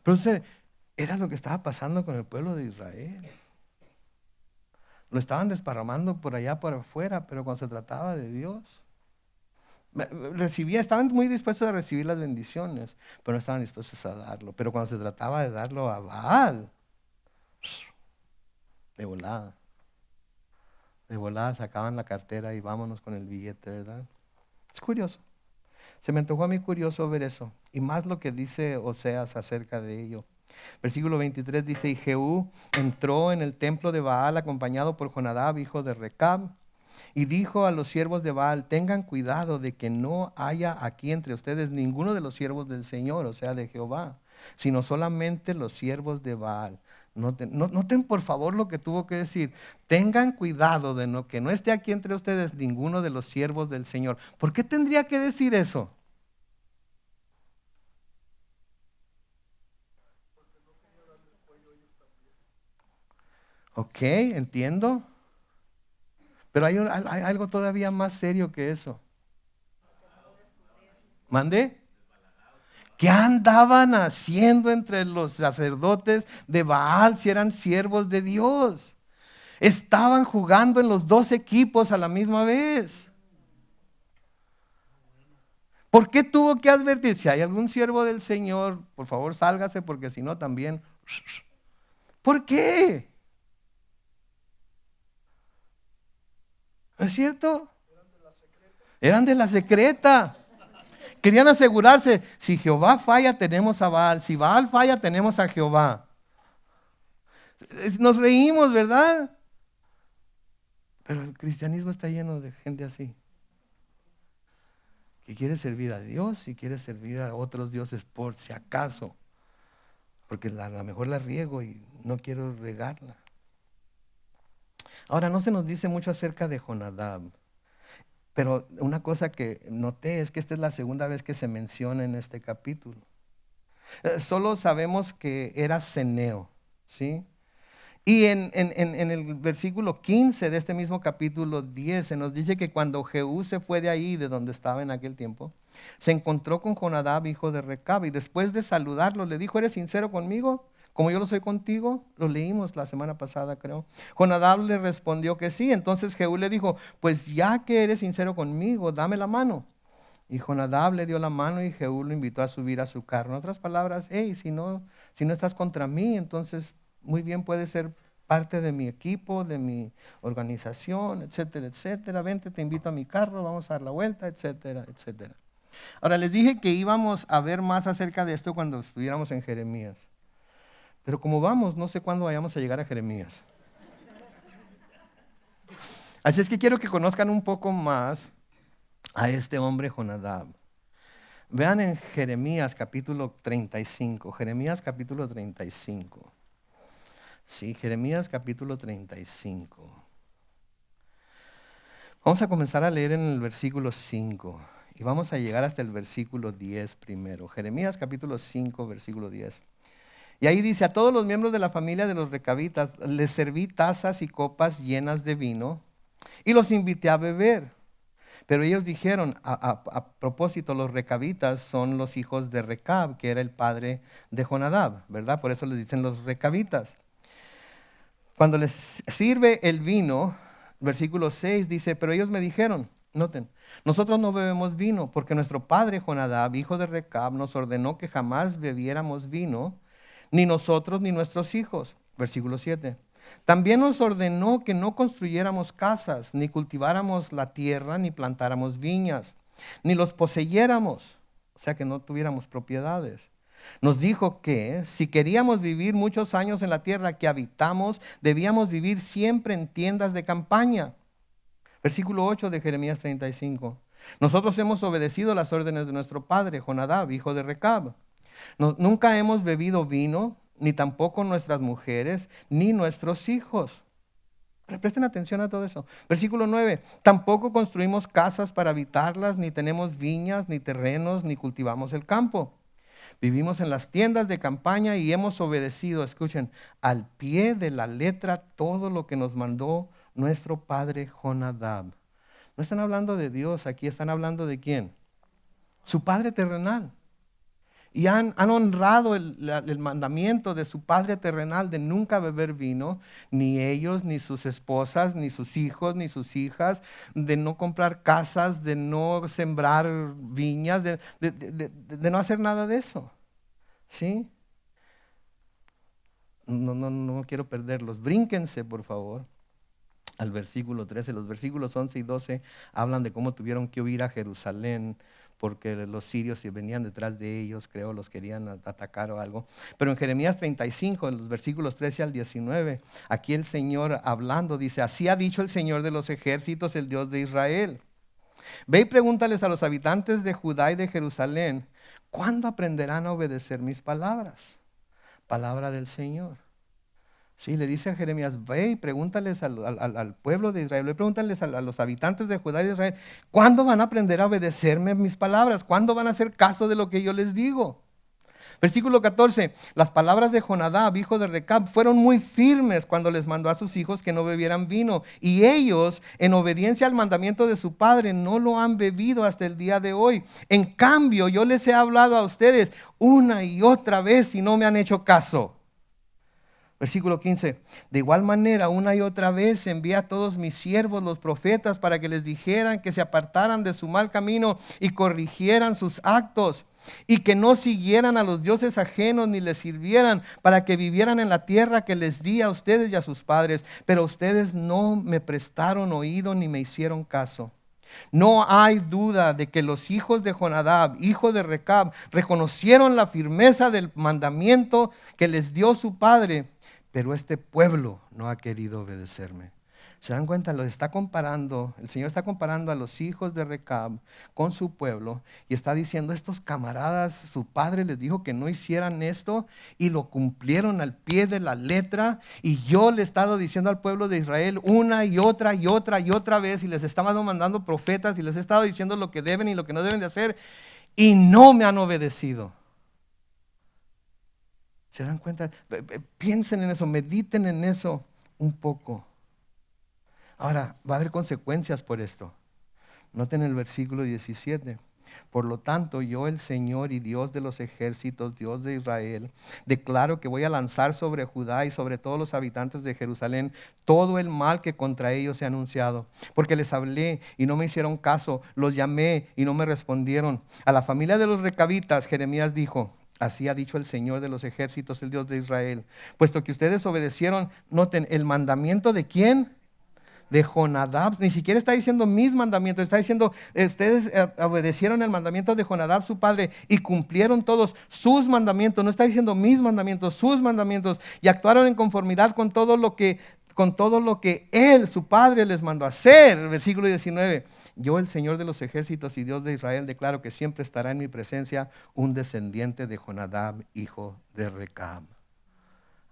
Pero era lo que estaba pasando con el pueblo de Israel. Lo estaban desparramando por allá, por afuera, pero cuando se trataba de Dios, estaban muy dispuestos a recibir las bendiciones, pero no estaban dispuestos a darlo. Pero cuando se trataba de darlo a Baal, de volada sacaban la cartera y vámonos con el billete, ¿verdad? Es curioso. Se me antojó a mí curioso ver eso, y más lo que dice Oseas acerca de ello. Versículo 23 dice, y Jehú entró en el templo de Baal acompañado por Jonadab, hijo de Recab, y dijo a los siervos de Baal, tengan cuidado de que no haya aquí entre ustedes ninguno de los siervos del Señor, o sea, de Jehová, sino solamente los siervos de Baal. Noten por favor lo que tuvo que decir. Tengan cuidado de que no esté aquí entre ustedes ninguno de los siervos del Señor. ¿Por qué tendría que decir eso? Ok, entiendo. Pero hay algo todavía más serio que eso. ¿Mande? ¿Qué andaban haciendo entre los sacerdotes de Baal si eran siervos de Dios? Estaban jugando en los dos equipos a la misma vez. ¿Por qué tuvo que advertir? Si hay algún siervo del Señor, por favor sálgase, porque si no también. ¿Por qué? ¿No es cierto? Eran de la secreta. Querían asegurarse, si Jehová falla, tenemos a Baal. Si Baal falla, tenemos a Jehová. Nos reímos, ¿verdad? Pero el cristianismo está lleno de gente así, que quiere servir a Dios y quiere servir a otros dioses por si acaso, porque a lo mejor la riego y no quiero regarla. Ahora, no se nos dice mucho acerca de Jonadab, pero una cosa que noté es que esta es la segunda vez que se menciona en este capítulo. Solo sabemos que era ceneo, ¿sí? Y en el versículo 15 de este mismo capítulo 10 se nos dice que cuando Jehú se fue de ahí, de donde estaba en aquel tiempo, se encontró con Jonadab, hijo de Recab, y después de saludarlo le dijo, ¿eres sincero conmigo? Como yo lo soy contigo. Lo leímos la semana pasada, creo. Jonadab le respondió que sí. Entonces Jehú le dijo, pues ya que eres sincero conmigo, dame la mano. Y Jonadab le dio la mano y Jehú lo invitó a subir a su carro. En otras palabras, hey, si no estás contra mí, entonces muy bien puedes ser parte de mi equipo, de mi organización, etcétera, etcétera. Vente, te invito a mi carro, vamos a dar la vuelta, etcétera, etcétera. Ahora, les dije que íbamos a ver más acerca de esto cuando estuviéramos en Jeremías. Pero como vamos, no sé cuándo vayamos a llegar a Jeremías. Así es que quiero que conozcan un poco más a este hombre Jonadab. Vean en Jeremías capítulo 35. Jeremías capítulo 35. Sí, Jeremías capítulo 35. Vamos a comenzar a leer en el versículo 5 y vamos a llegar hasta el versículo 10 primero. Jeremías capítulo 5, versículo 10. Y ahí dice: a todos los miembros de la familia de los recabitas les serví tazas y copas llenas de vino y los invité a beber. Pero ellos dijeron, a propósito, los recabitas son los hijos de Recab, que era el padre de Jonadab, ¿verdad? Por eso les dicen los recabitas. Cuando les sirve el vino, versículo 6 dice: pero ellos me dijeron, noten, nosotros no bebemos vino, porque nuestro padre Jonadab, hijo de Recab, nos ordenó que jamás bebiéramos vino, ni nosotros ni nuestros hijos. Versículo 7. También nos ordenó que no construyéramos casas, ni cultiváramos la tierra, ni plantáramos viñas, ni los poseyéramos, o sea que no tuviéramos propiedades. Nos dijo que si queríamos vivir muchos años en la tierra que habitamos, debíamos vivir siempre en tiendas de campaña. Versículo 8 de Jeremías 35. Nosotros hemos obedecido las órdenes de nuestro padre, Jonadab, hijo de Recab. Nunca hemos bebido vino, ni tampoco nuestras mujeres, ni nuestros hijos. Presten atención a todo eso. Versículo 9. Tampoco construimos casas para habitarlas, ni tenemos viñas, ni terrenos, ni cultivamos el campo. Vivimos en las tiendas de campaña y hemos obedecido, escuchen, al pie de la letra todo lo que nos mandó nuestro padre Jonadab. No están hablando de Dios, aquí están hablando de ¿quién? Su padre terrenal. Y han honrado el mandamiento de su padre terrenal de nunca beber vino, ni ellos, ni sus esposas, ni sus hijos, ni sus hijas, de no comprar casas, de no sembrar viñas, de no hacer nada de eso. ¿Sí? No quiero perderlos. Brínquense, por favor, al versículo 13. Los versículos 11 y 12 hablan de cómo tuvieron que huir a Jerusalén, porque los sirios venían detrás de ellos, creo, los querían atacar o algo. Pero en Jeremías 35, en los versículos 13 al 19, aquí el Señor hablando dice: así ha dicho el Señor de los ejércitos, el Dios de Israel. Ve y pregúntales a los habitantes de Judá y de Jerusalén, ¿cuándo aprenderán a obedecer mis palabras? Palabra del Señor. Sí, le dice a Jeremías: ve y pregúntales al pueblo de Israel, pregúntales a los habitantes de Judá y de Israel, ¿cuándo van a aprender a obedecerme mis palabras? ¿Cuándo van a hacer caso de lo que yo les digo? Versículo 14, las palabras de Jonadab, hijo de Recab, fueron muy firmes cuando les mandó a sus hijos que no bebieran vino. Y ellos, en obediencia al mandamiento de su padre, no lo han bebido hasta el día de hoy. En cambio, yo les he hablado a ustedes una y otra vez y no me han hecho caso. Versículo 15, de igual manera una y otra vez envié a todos mis siervos los profetas para que les dijeran que se apartaran de su mal camino y corrigieran sus actos y que no siguieran a los dioses ajenos ni les sirvieran, para que vivieran en la tierra que les di a ustedes y a sus padres. Pero ustedes no me prestaron oído ni me hicieron caso. No hay duda de que los hijos de Jonadab, hijo de Recab, reconocieron la firmeza del mandamiento que les dio su padre, pero este pueblo no ha querido obedecerme. ¿Se dan cuenta? Lo está comparando, el Señor está comparando a los hijos de Recab con su pueblo y está diciendo: estos camaradas, su padre les dijo que no hicieran esto y lo cumplieron al pie de la letra, y yo le he estado diciendo al pueblo de Israel una y otra y otra y otra vez, y les estaba mandando profetas y les he estado diciendo lo que deben y lo que no deben de hacer, y no me han obedecido. ¿Se dan cuenta? Piensen en eso, mediten en eso un poco. Ahora, va a haber consecuencias por esto. Noten el versículo 17. Por lo tanto, yo, el Señor y Dios de los ejércitos, Dios de Israel, declaro que voy a lanzar sobre Judá y sobre todos los habitantes de Jerusalén todo el mal que contra ellos he anunciado. Porque les hablé y no me hicieron caso, los llamé y no me respondieron. A la familia de los recabitas, Jeremías dijo: así ha dicho el Señor de los ejércitos, el Dios de Israel. Puesto que ustedes obedecieron, noten, el mandamiento de ¿quién? De Jonadab. Ni siquiera está diciendo mis mandamientos, está diciendo ustedes obedecieron el mandamiento de Jonadab su padre y cumplieron todos sus mandamientos. No está diciendo mis mandamientos, sus mandamientos, y actuaron en conformidad con todo lo que con todo lo que él, su padre, les mandó a hacer. El versículo 19. Yo, el Señor de los ejércitos y Dios de Israel, declaro que siempre estará en mi presencia un descendiente de Jonadab, hijo de Recab.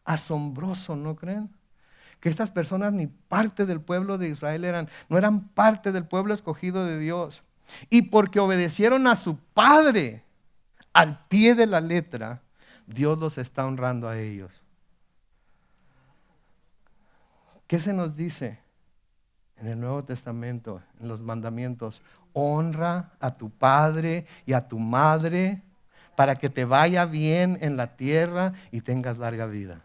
Asombroso, ¿no creen? Que estas personas ni parte del pueblo de Israel eran, no eran parte del pueblo escogido de Dios. Y porque obedecieron a su padre al pie de la letra, Dios los está honrando a ellos. ¿Qué se nos dice en el Nuevo Testamento, en los mandamientos? Honra a tu padre y a tu madre para que te vaya bien en la tierra y tengas larga vida.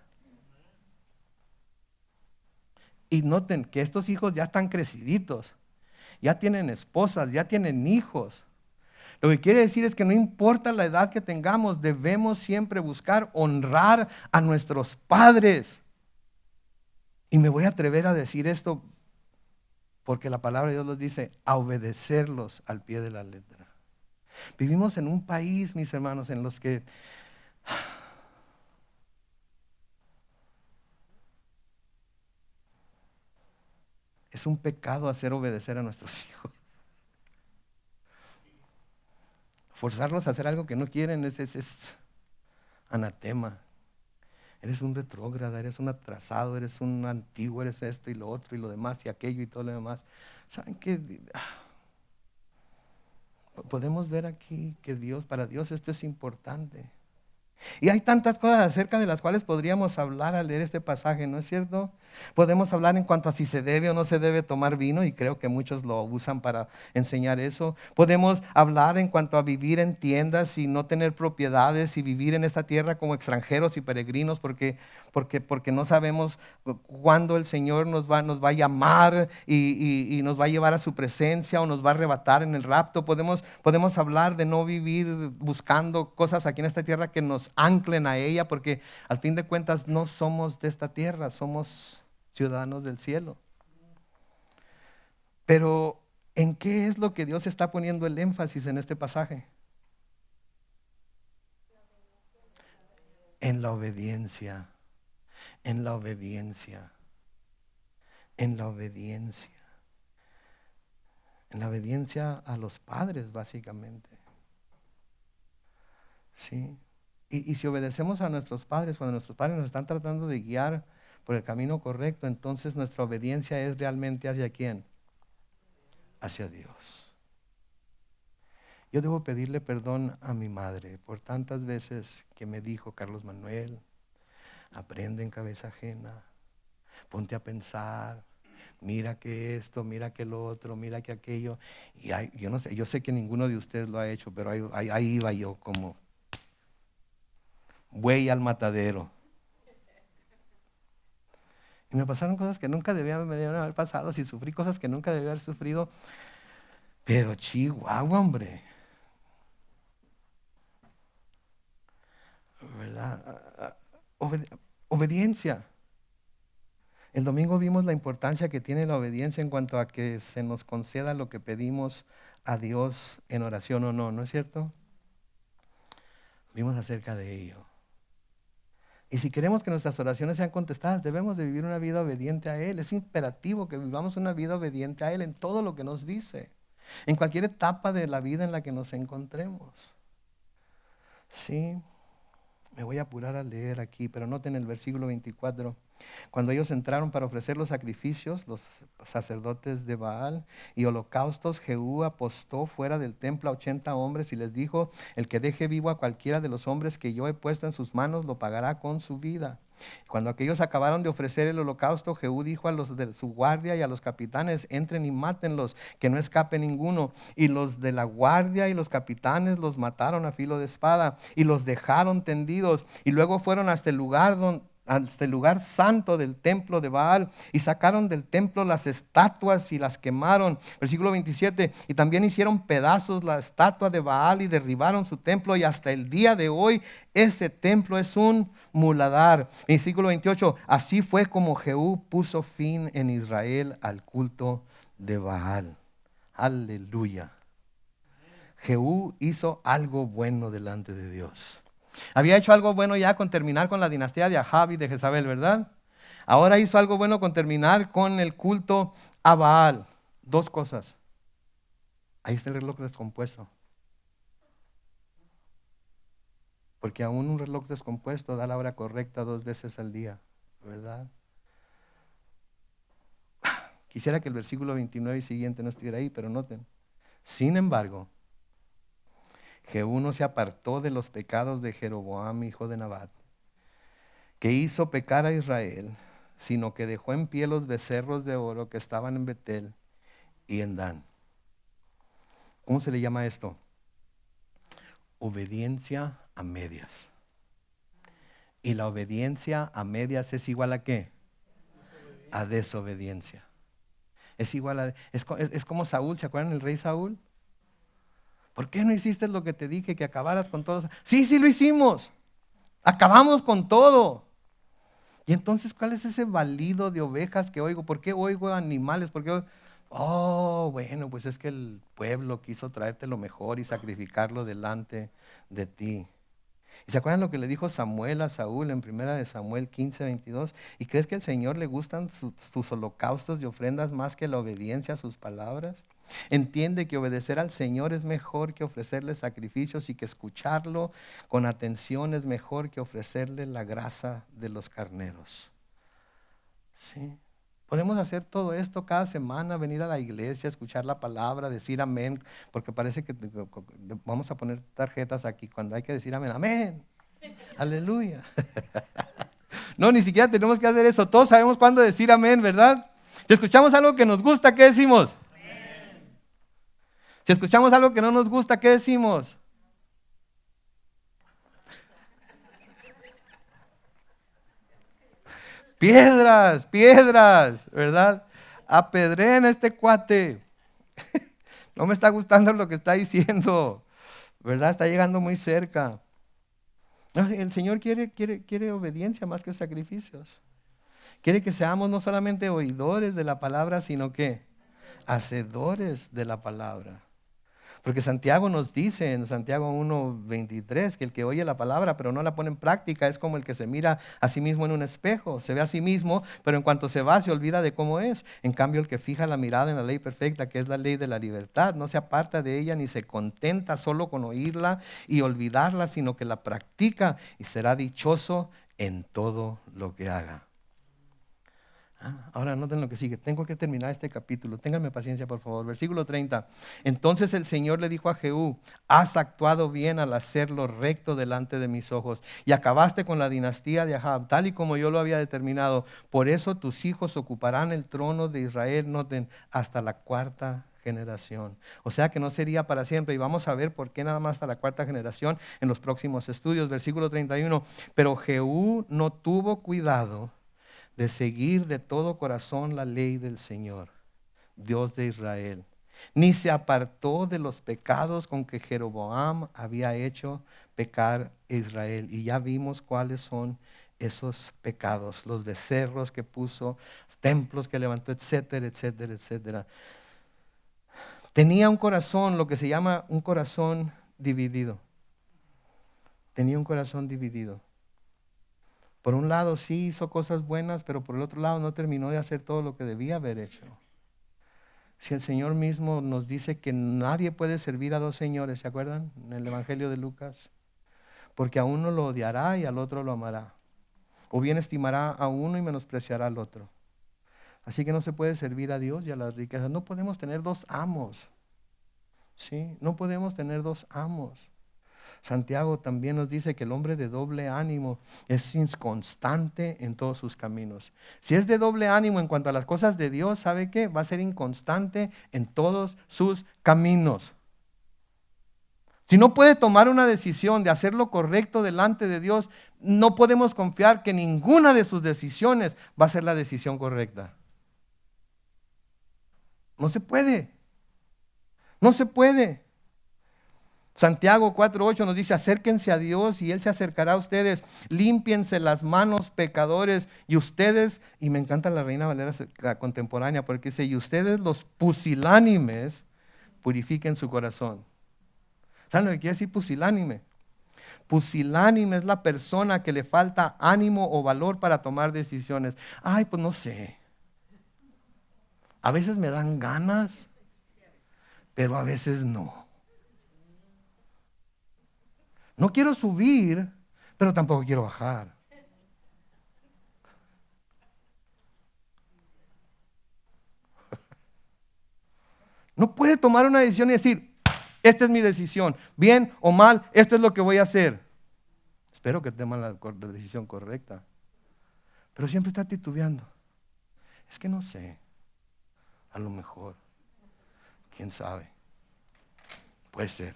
Y noten que estos hijos ya están creciditos, ya tienen esposas, ya tienen hijos. Lo que quiere decir es que no importa la edad que tengamos, debemos siempre buscar honrar a nuestros padres. Y me voy a atrever a decir esto porque la palabra de Dios nos dice, a obedecerlos al pie de la letra. Vivimos en un país, mis hermanos, en los que es un pecado hacer obedecer a nuestros hijos. Forzarlos a hacer algo que no quieren es anatema. Eres un retrógrada, eres un atrasado, eres un antiguo, eres esto y lo otro y lo demás y aquello y todo lo demás. ¿Saben qué? Podemos ver aquí que para Dios esto es importante. Y hay tantas cosas acerca de las cuales podríamos hablar al leer este pasaje, ¿no es cierto? Podemos hablar en cuanto a si se debe o no se debe tomar vino, y creo que muchos lo usan para enseñar eso. Podemos hablar en cuanto a vivir en tiendas y no tener propiedades y vivir en esta tierra como extranjeros y peregrinos porque no sabemos cuándo el Señor nos va a llamar y nos va a llevar a su presencia o nos va a arrebatar en el rapto. Podemos hablar de no vivir buscando cosas aquí en esta tierra que nos anclen a ella, porque al fin de cuentas no somos de esta tierra, somos ciudadanos del cielo. Pero ¿en qué es lo que Dios está poniendo el énfasis en este pasaje? En la obediencia, en la obediencia, en la obediencia, en la obediencia a los padres, básicamente. ¿Sí? Y si obedecemos a nuestros padres, cuando nuestros padres nos están tratando de guiar por el camino correcto, entonces nuestra obediencia es realmente ¿hacia quién? Hacia Dios. Yo debo pedirle perdón a mi madre por tantas veces que me dijo, Carlos Manuel, aprende en cabeza ajena, ponte a pensar, mira que esto, mira que lo otro, mira que aquello. Y yo no sé, yo sé que ninguno de ustedes lo ha hecho, pero ahí iba yo como buey al matadero. Y me pasaron cosas que nunca me debían haber pasado, y sufrí cosas que nunca debía haber sufrido. Pero chihuahua, hombre. ¿Verdad? Obediencia. El domingo vimos la importancia que tiene la obediencia en cuanto a que se nos conceda lo que pedimos a Dios en oración o no, ¿no es cierto? Vimos acerca de ello. Y si queremos que nuestras oraciones sean contestadas, debemos de vivir una vida obediente a Él. Es imperativo que vivamos una vida obediente a Él en todo lo que nos dice, en cualquier etapa de la vida en la que nos encontremos. Sí, me voy a apurar a leer aquí, pero noten el versículo 24. Cuando ellos entraron para ofrecer los sacrificios, los sacerdotes de Baal y holocaustos, Jehú apostó fuera del templo a 80 hombres y les dijo, el que deje vivo a cualquiera de los hombres que yo he puesto en sus manos, lo pagará con su vida. Cuando aquellos acabaron de ofrecer el holocausto, Jehú dijo a los de su guardia y a los capitanes, entren y mátenlos, que no escape ninguno. Y los de la guardia y los capitanes los mataron a filo de espada y los dejaron tendidos. Y luego fueron hasta el lugar santo del templo de Baal y sacaron del templo las estatuas y las quemaron. Versículo 27, y también hicieron pedazos la estatua de Baal y derribaron su templo, y hasta el día de hoy ese templo es un muladar. Versículo 28, así fue como Jehú puso fin en Israel al culto de Baal. Aleluya. Jehú hizo algo bueno delante de Dios. Había hecho algo bueno ya con terminar con la dinastía de Ahab y de Jezabel, ¿verdad? Ahora hizo algo bueno con terminar con el culto a Baal. Dos cosas. Ahí está el reloj descompuesto. Porque aún un reloj descompuesto da la hora correcta 2 veces al día, ¿verdad? Quisiera que el versículo 29 y siguiente no estuviera ahí, pero noten. Sin embargo, Jehú no se apartó de los pecados de Jeroboam, hijo de Nabat, que hizo pecar a Israel, sino que dejó en pie los becerros de oro que estaban en Betel y en Dan. ¿Cómo se le llama esto? Obediencia a medias. Y la obediencia a medias es igual a ¿qué? A desobediencia. Es igual a, es como Saúl, ¿se acuerdan del rey Saúl? ¿Por qué no hiciste lo que te dije, que acabaras con todo? Sí lo hicimos. Acabamos con todo. Y entonces, ¿cuál es ese balido de ovejas que oigo? ¿Por qué oigo animales? ¿Por qué oigo? Oh, bueno, pues es que el pueblo quiso traerte lo mejor y sacrificarlo delante de ti. ¿Y se acuerdan lo que le dijo Samuel a Saúl en 1 Samuel 15:22? ¿Y crees que al Señor le gustan sus holocaustos y ofrendas más que la obediencia a sus palabras? Entiende que obedecer al Señor es mejor que ofrecerle sacrificios y que escucharlo con atención es mejor que ofrecerle la grasa de los carneros. ¿Sí? Podemos hacer todo esto cada semana, venir a la iglesia, escuchar la palabra, decir amén, porque parece que vamos a poner tarjetas aquí cuando hay que decir amén, amén, aleluya. No, ni siquiera tenemos que hacer eso, todos sabemos cuándo decir amén, ¿verdad? Si escuchamos algo que nos gusta, ¿qué decimos? Amén. Si escuchamos algo que no nos gusta, ¿qué decimos? Piedras, ¿verdad? Apedreen a este cuate. No me está gustando lo que está diciendo, ¿verdad? Está llegando muy cerca. No, el Señor quiere obediencia más que sacrificios. Quiere que seamos no solamente oidores de la palabra, sino que hacedores de la palabra. Porque Santiago nos dice en Santiago 1:23 que el que oye la palabra pero no la pone en práctica es como el que se mira a sí mismo en un espejo. Se ve a sí mismo, pero en cuanto se va se olvida de cómo es. En cambio, el que fija la mirada en la ley perfecta, que es la ley de la libertad, no se aparta de ella ni se contenta solo con oírla y olvidarla, sino que la practica y será dichoso en todo lo que haga. Ahora noten lo que sigue. Tengo que terminar este capítulo. Ténganme paciencia, por favor. Versículo 30. Entonces el Señor le dijo a Jehú: has actuado bien al hacer lo recto delante de mis ojos y acabaste con la dinastía de Ahab, tal y como yo lo había determinado. Por eso tus hijos ocuparán el trono de Israel, noten, hasta la 4ª generación. O sea que no sería para siempre. Y vamos a ver por qué nada más hasta la 4ª generación en los próximos estudios. Versículo 31. Pero Jehú no tuvo cuidado de seguir de todo corazón la ley del Señor, Dios de Israel, ni se apartó de los pecados con que Jeroboam había hecho pecar a Israel. Y ya vimos cuáles son esos pecados: los becerros que puso, templos que levantó, etcétera, etcétera, etcétera. Tenía un corazón, lo que se llama un corazón dividido. Tenía un corazón dividido. Por un lado sí hizo cosas buenas, pero por el otro lado no terminó de hacer todo lo que debía haber hecho. Si el Señor mismo nos dice que nadie puede servir a dos señores, ¿se acuerdan? En el Evangelio de Lucas. Porque a uno lo odiará y al otro lo amará. O bien estimará a uno y menospreciará al otro. Así que no se puede servir a Dios y a las riquezas. No podemos tener dos amos. ¿Sí? No podemos tener dos amos. Santiago también nos dice que el hombre de doble ánimo es inconstante en todos sus caminos. Si es de doble ánimo en cuanto a las cosas de Dios, ¿sabe qué? Va a ser inconstante en todos sus caminos. Si no puede tomar una decisión de hacer lo correcto delante de Dios, no podemos confiar que ninguna de sus decisiones va a ser la decisión correcta. No se puede. No se puede. Santiago 4:8 nos dice: acérquense a Dios y Él se acercará a ustedes. Límpiense las manos, pecadores, y ustedes, y me encanta la Reina Valera contemporánea porque dice: y ustedes los pusilánimes, purifiquen su corazón. ¿Saben lo que quiere decir pusilánime? Pusilánime es la persona que le falta ánimo o valor para tomar decisiones. Ay, pues no sé. A veces me dan ganas, pero a veces no. No quiero subir, pero tampoco quiero bajar. No puede tomar una decisión y decir, esta es mi decisión, bien o mal, esto es lo que voy a hacer. Espero que tome la decisión correcta. Pero siempre está titubeando. Es que no sé, a lo mejor, quién sabe, puede ser.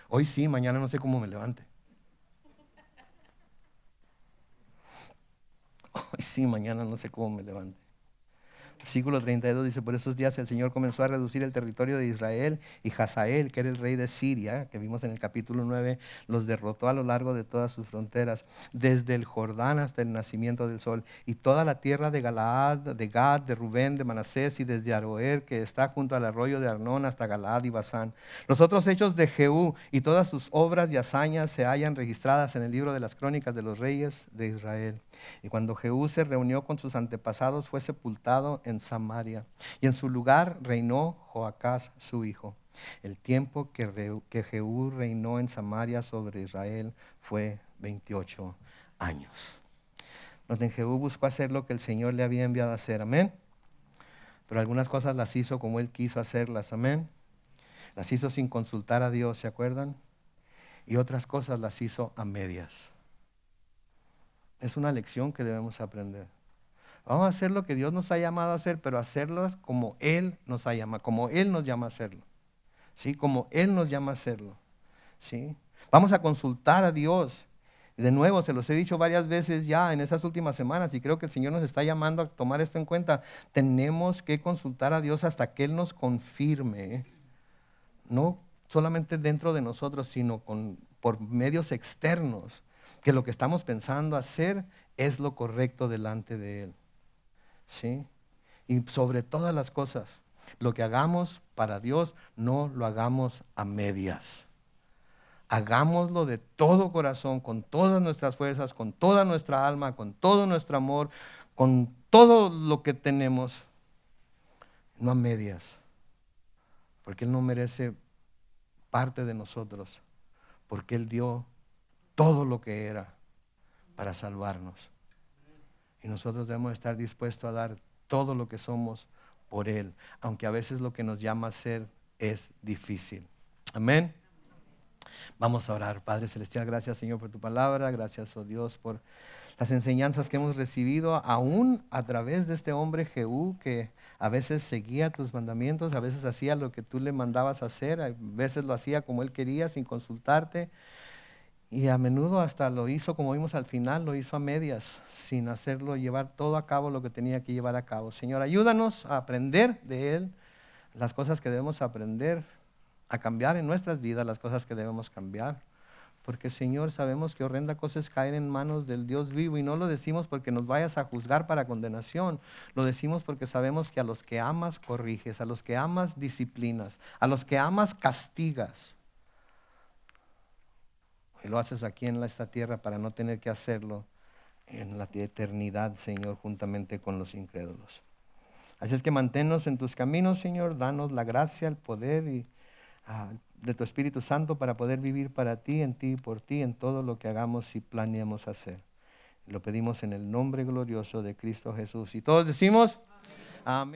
Hoy sí, mañana no sé cómo me levante. Hoy sí, mañana no sé cómo me levante. Versículo 32 dice, por esos días el Señor comenzó a reducir el territorio de Israel y Hazael, que era el rey de Siria, que vimos en el capítulo 9, los derrotó a lo largo de todas sus fronteras, desde el Jordán hasta el nacimiento del sol, y toda la tierra de Galaad, de Gad, de Rubén, de Manasés y desde Aroer, que está junto al arroyo de Arnón hasta Galaad y Basán. Los otros hechos de Jehú y todas sus obras y hazañas se hallan registradas en el libro de las crónicas de los reyes de Israel. Y cuando Jehú se reunió con sus antepasados, fue sepultado en Samaria, y en su lugar reinó Joacás su hijo. El tiempo que Jehú reinó en Samaria sobre Israel fue 28 años. Noten, Jehú buscó hacer lo que el Señor le había enviado a hacer, amén. Pero algunas cosas las hizo como él quiso hacerlas, amén. Las hizo sin consultar a Dios, ¿se acuerdan? Y otras cosas las hizo a medias. Es una lección que debemos aprender. Vamos a hacer lo que Dios nos ha llamado a hacer, pero hacerlo como Él nos ha llamado, como Él nos llama a hacerlo. ¿Sí? Como Él nos llama a hacerlo. ¿Sí? Vamos a consultar a Dios. De nuevo, se los he dicho varias veces ya en estas últimas semanas y creo que el Señor nos está llamando a tomar esto en cuenta. Tenemos que consultar a Dios hasta que Él nos confirme. No solamente dentro de nosotros, sino por medios externos, que lo que estamos pensando hacer es lo correcto delante de Él. ¿Sí? Y sobre todas las cosas, lo que hagamos para Dios, no lo hagamos a medias. Hagámoslo de todo corazón, con todas nuestras fuerzas, con toda nuestra alma, con todo nuestro amor, con todo lo que tenemos, no a medias. Porque Él no merece parte de nosotros, porque Él dio todo lo que era para salvarnos. Y nosotros debemos estar dispuestos a dar todo lo que somos por Él, aunque a veces lo que nos llama a ser es difícil. Amén. Vamos a orar. Padre Celestial, gracias Señor por tu palabra, gracias, oh Dios, por las enseñanzas que hemos recibido, aún a través de este hombre Jehú, que a veces seguía tus mandamientos, a veces hacía lo que tú le mandabas hacer, a veces lo hacía como él quería, sin consultarte. Y a menudo hasta lo hizo, como vimos al final, lo hizo a medias, sin hacerlo, llevar todo a cabo lo que tenía que llevar a cabo. Señor, ayúdanos a aprender de Él, las cosas que debemos aprender, a cambiar en nuestras vidas, las cosas que debemos cambiar. Porque, Señor, sabemos que horrenda cosa es caer en manos del Dios vivo, y no lo decimos porque nos vayas a juzgar para condenación, lo decimos porque sabemos que a los que amas corriges, a los que amas disciplinas, a los que amas castigas. Y lo haces aquí en esta tierra para no tener que hacerlo en la eternidad, Señor, juntamente con los incrédulos. Así es que manténnos en tus caminos, Señor, danos la gracia, el poder de tu Espíritu Santo para poder vivir para ti, en ti y por ti, en todo lo que hagamos y planeemos hacer. Lo pedimos en el nombre glorioso de Cristo Jesús. Y todos decimos, amén.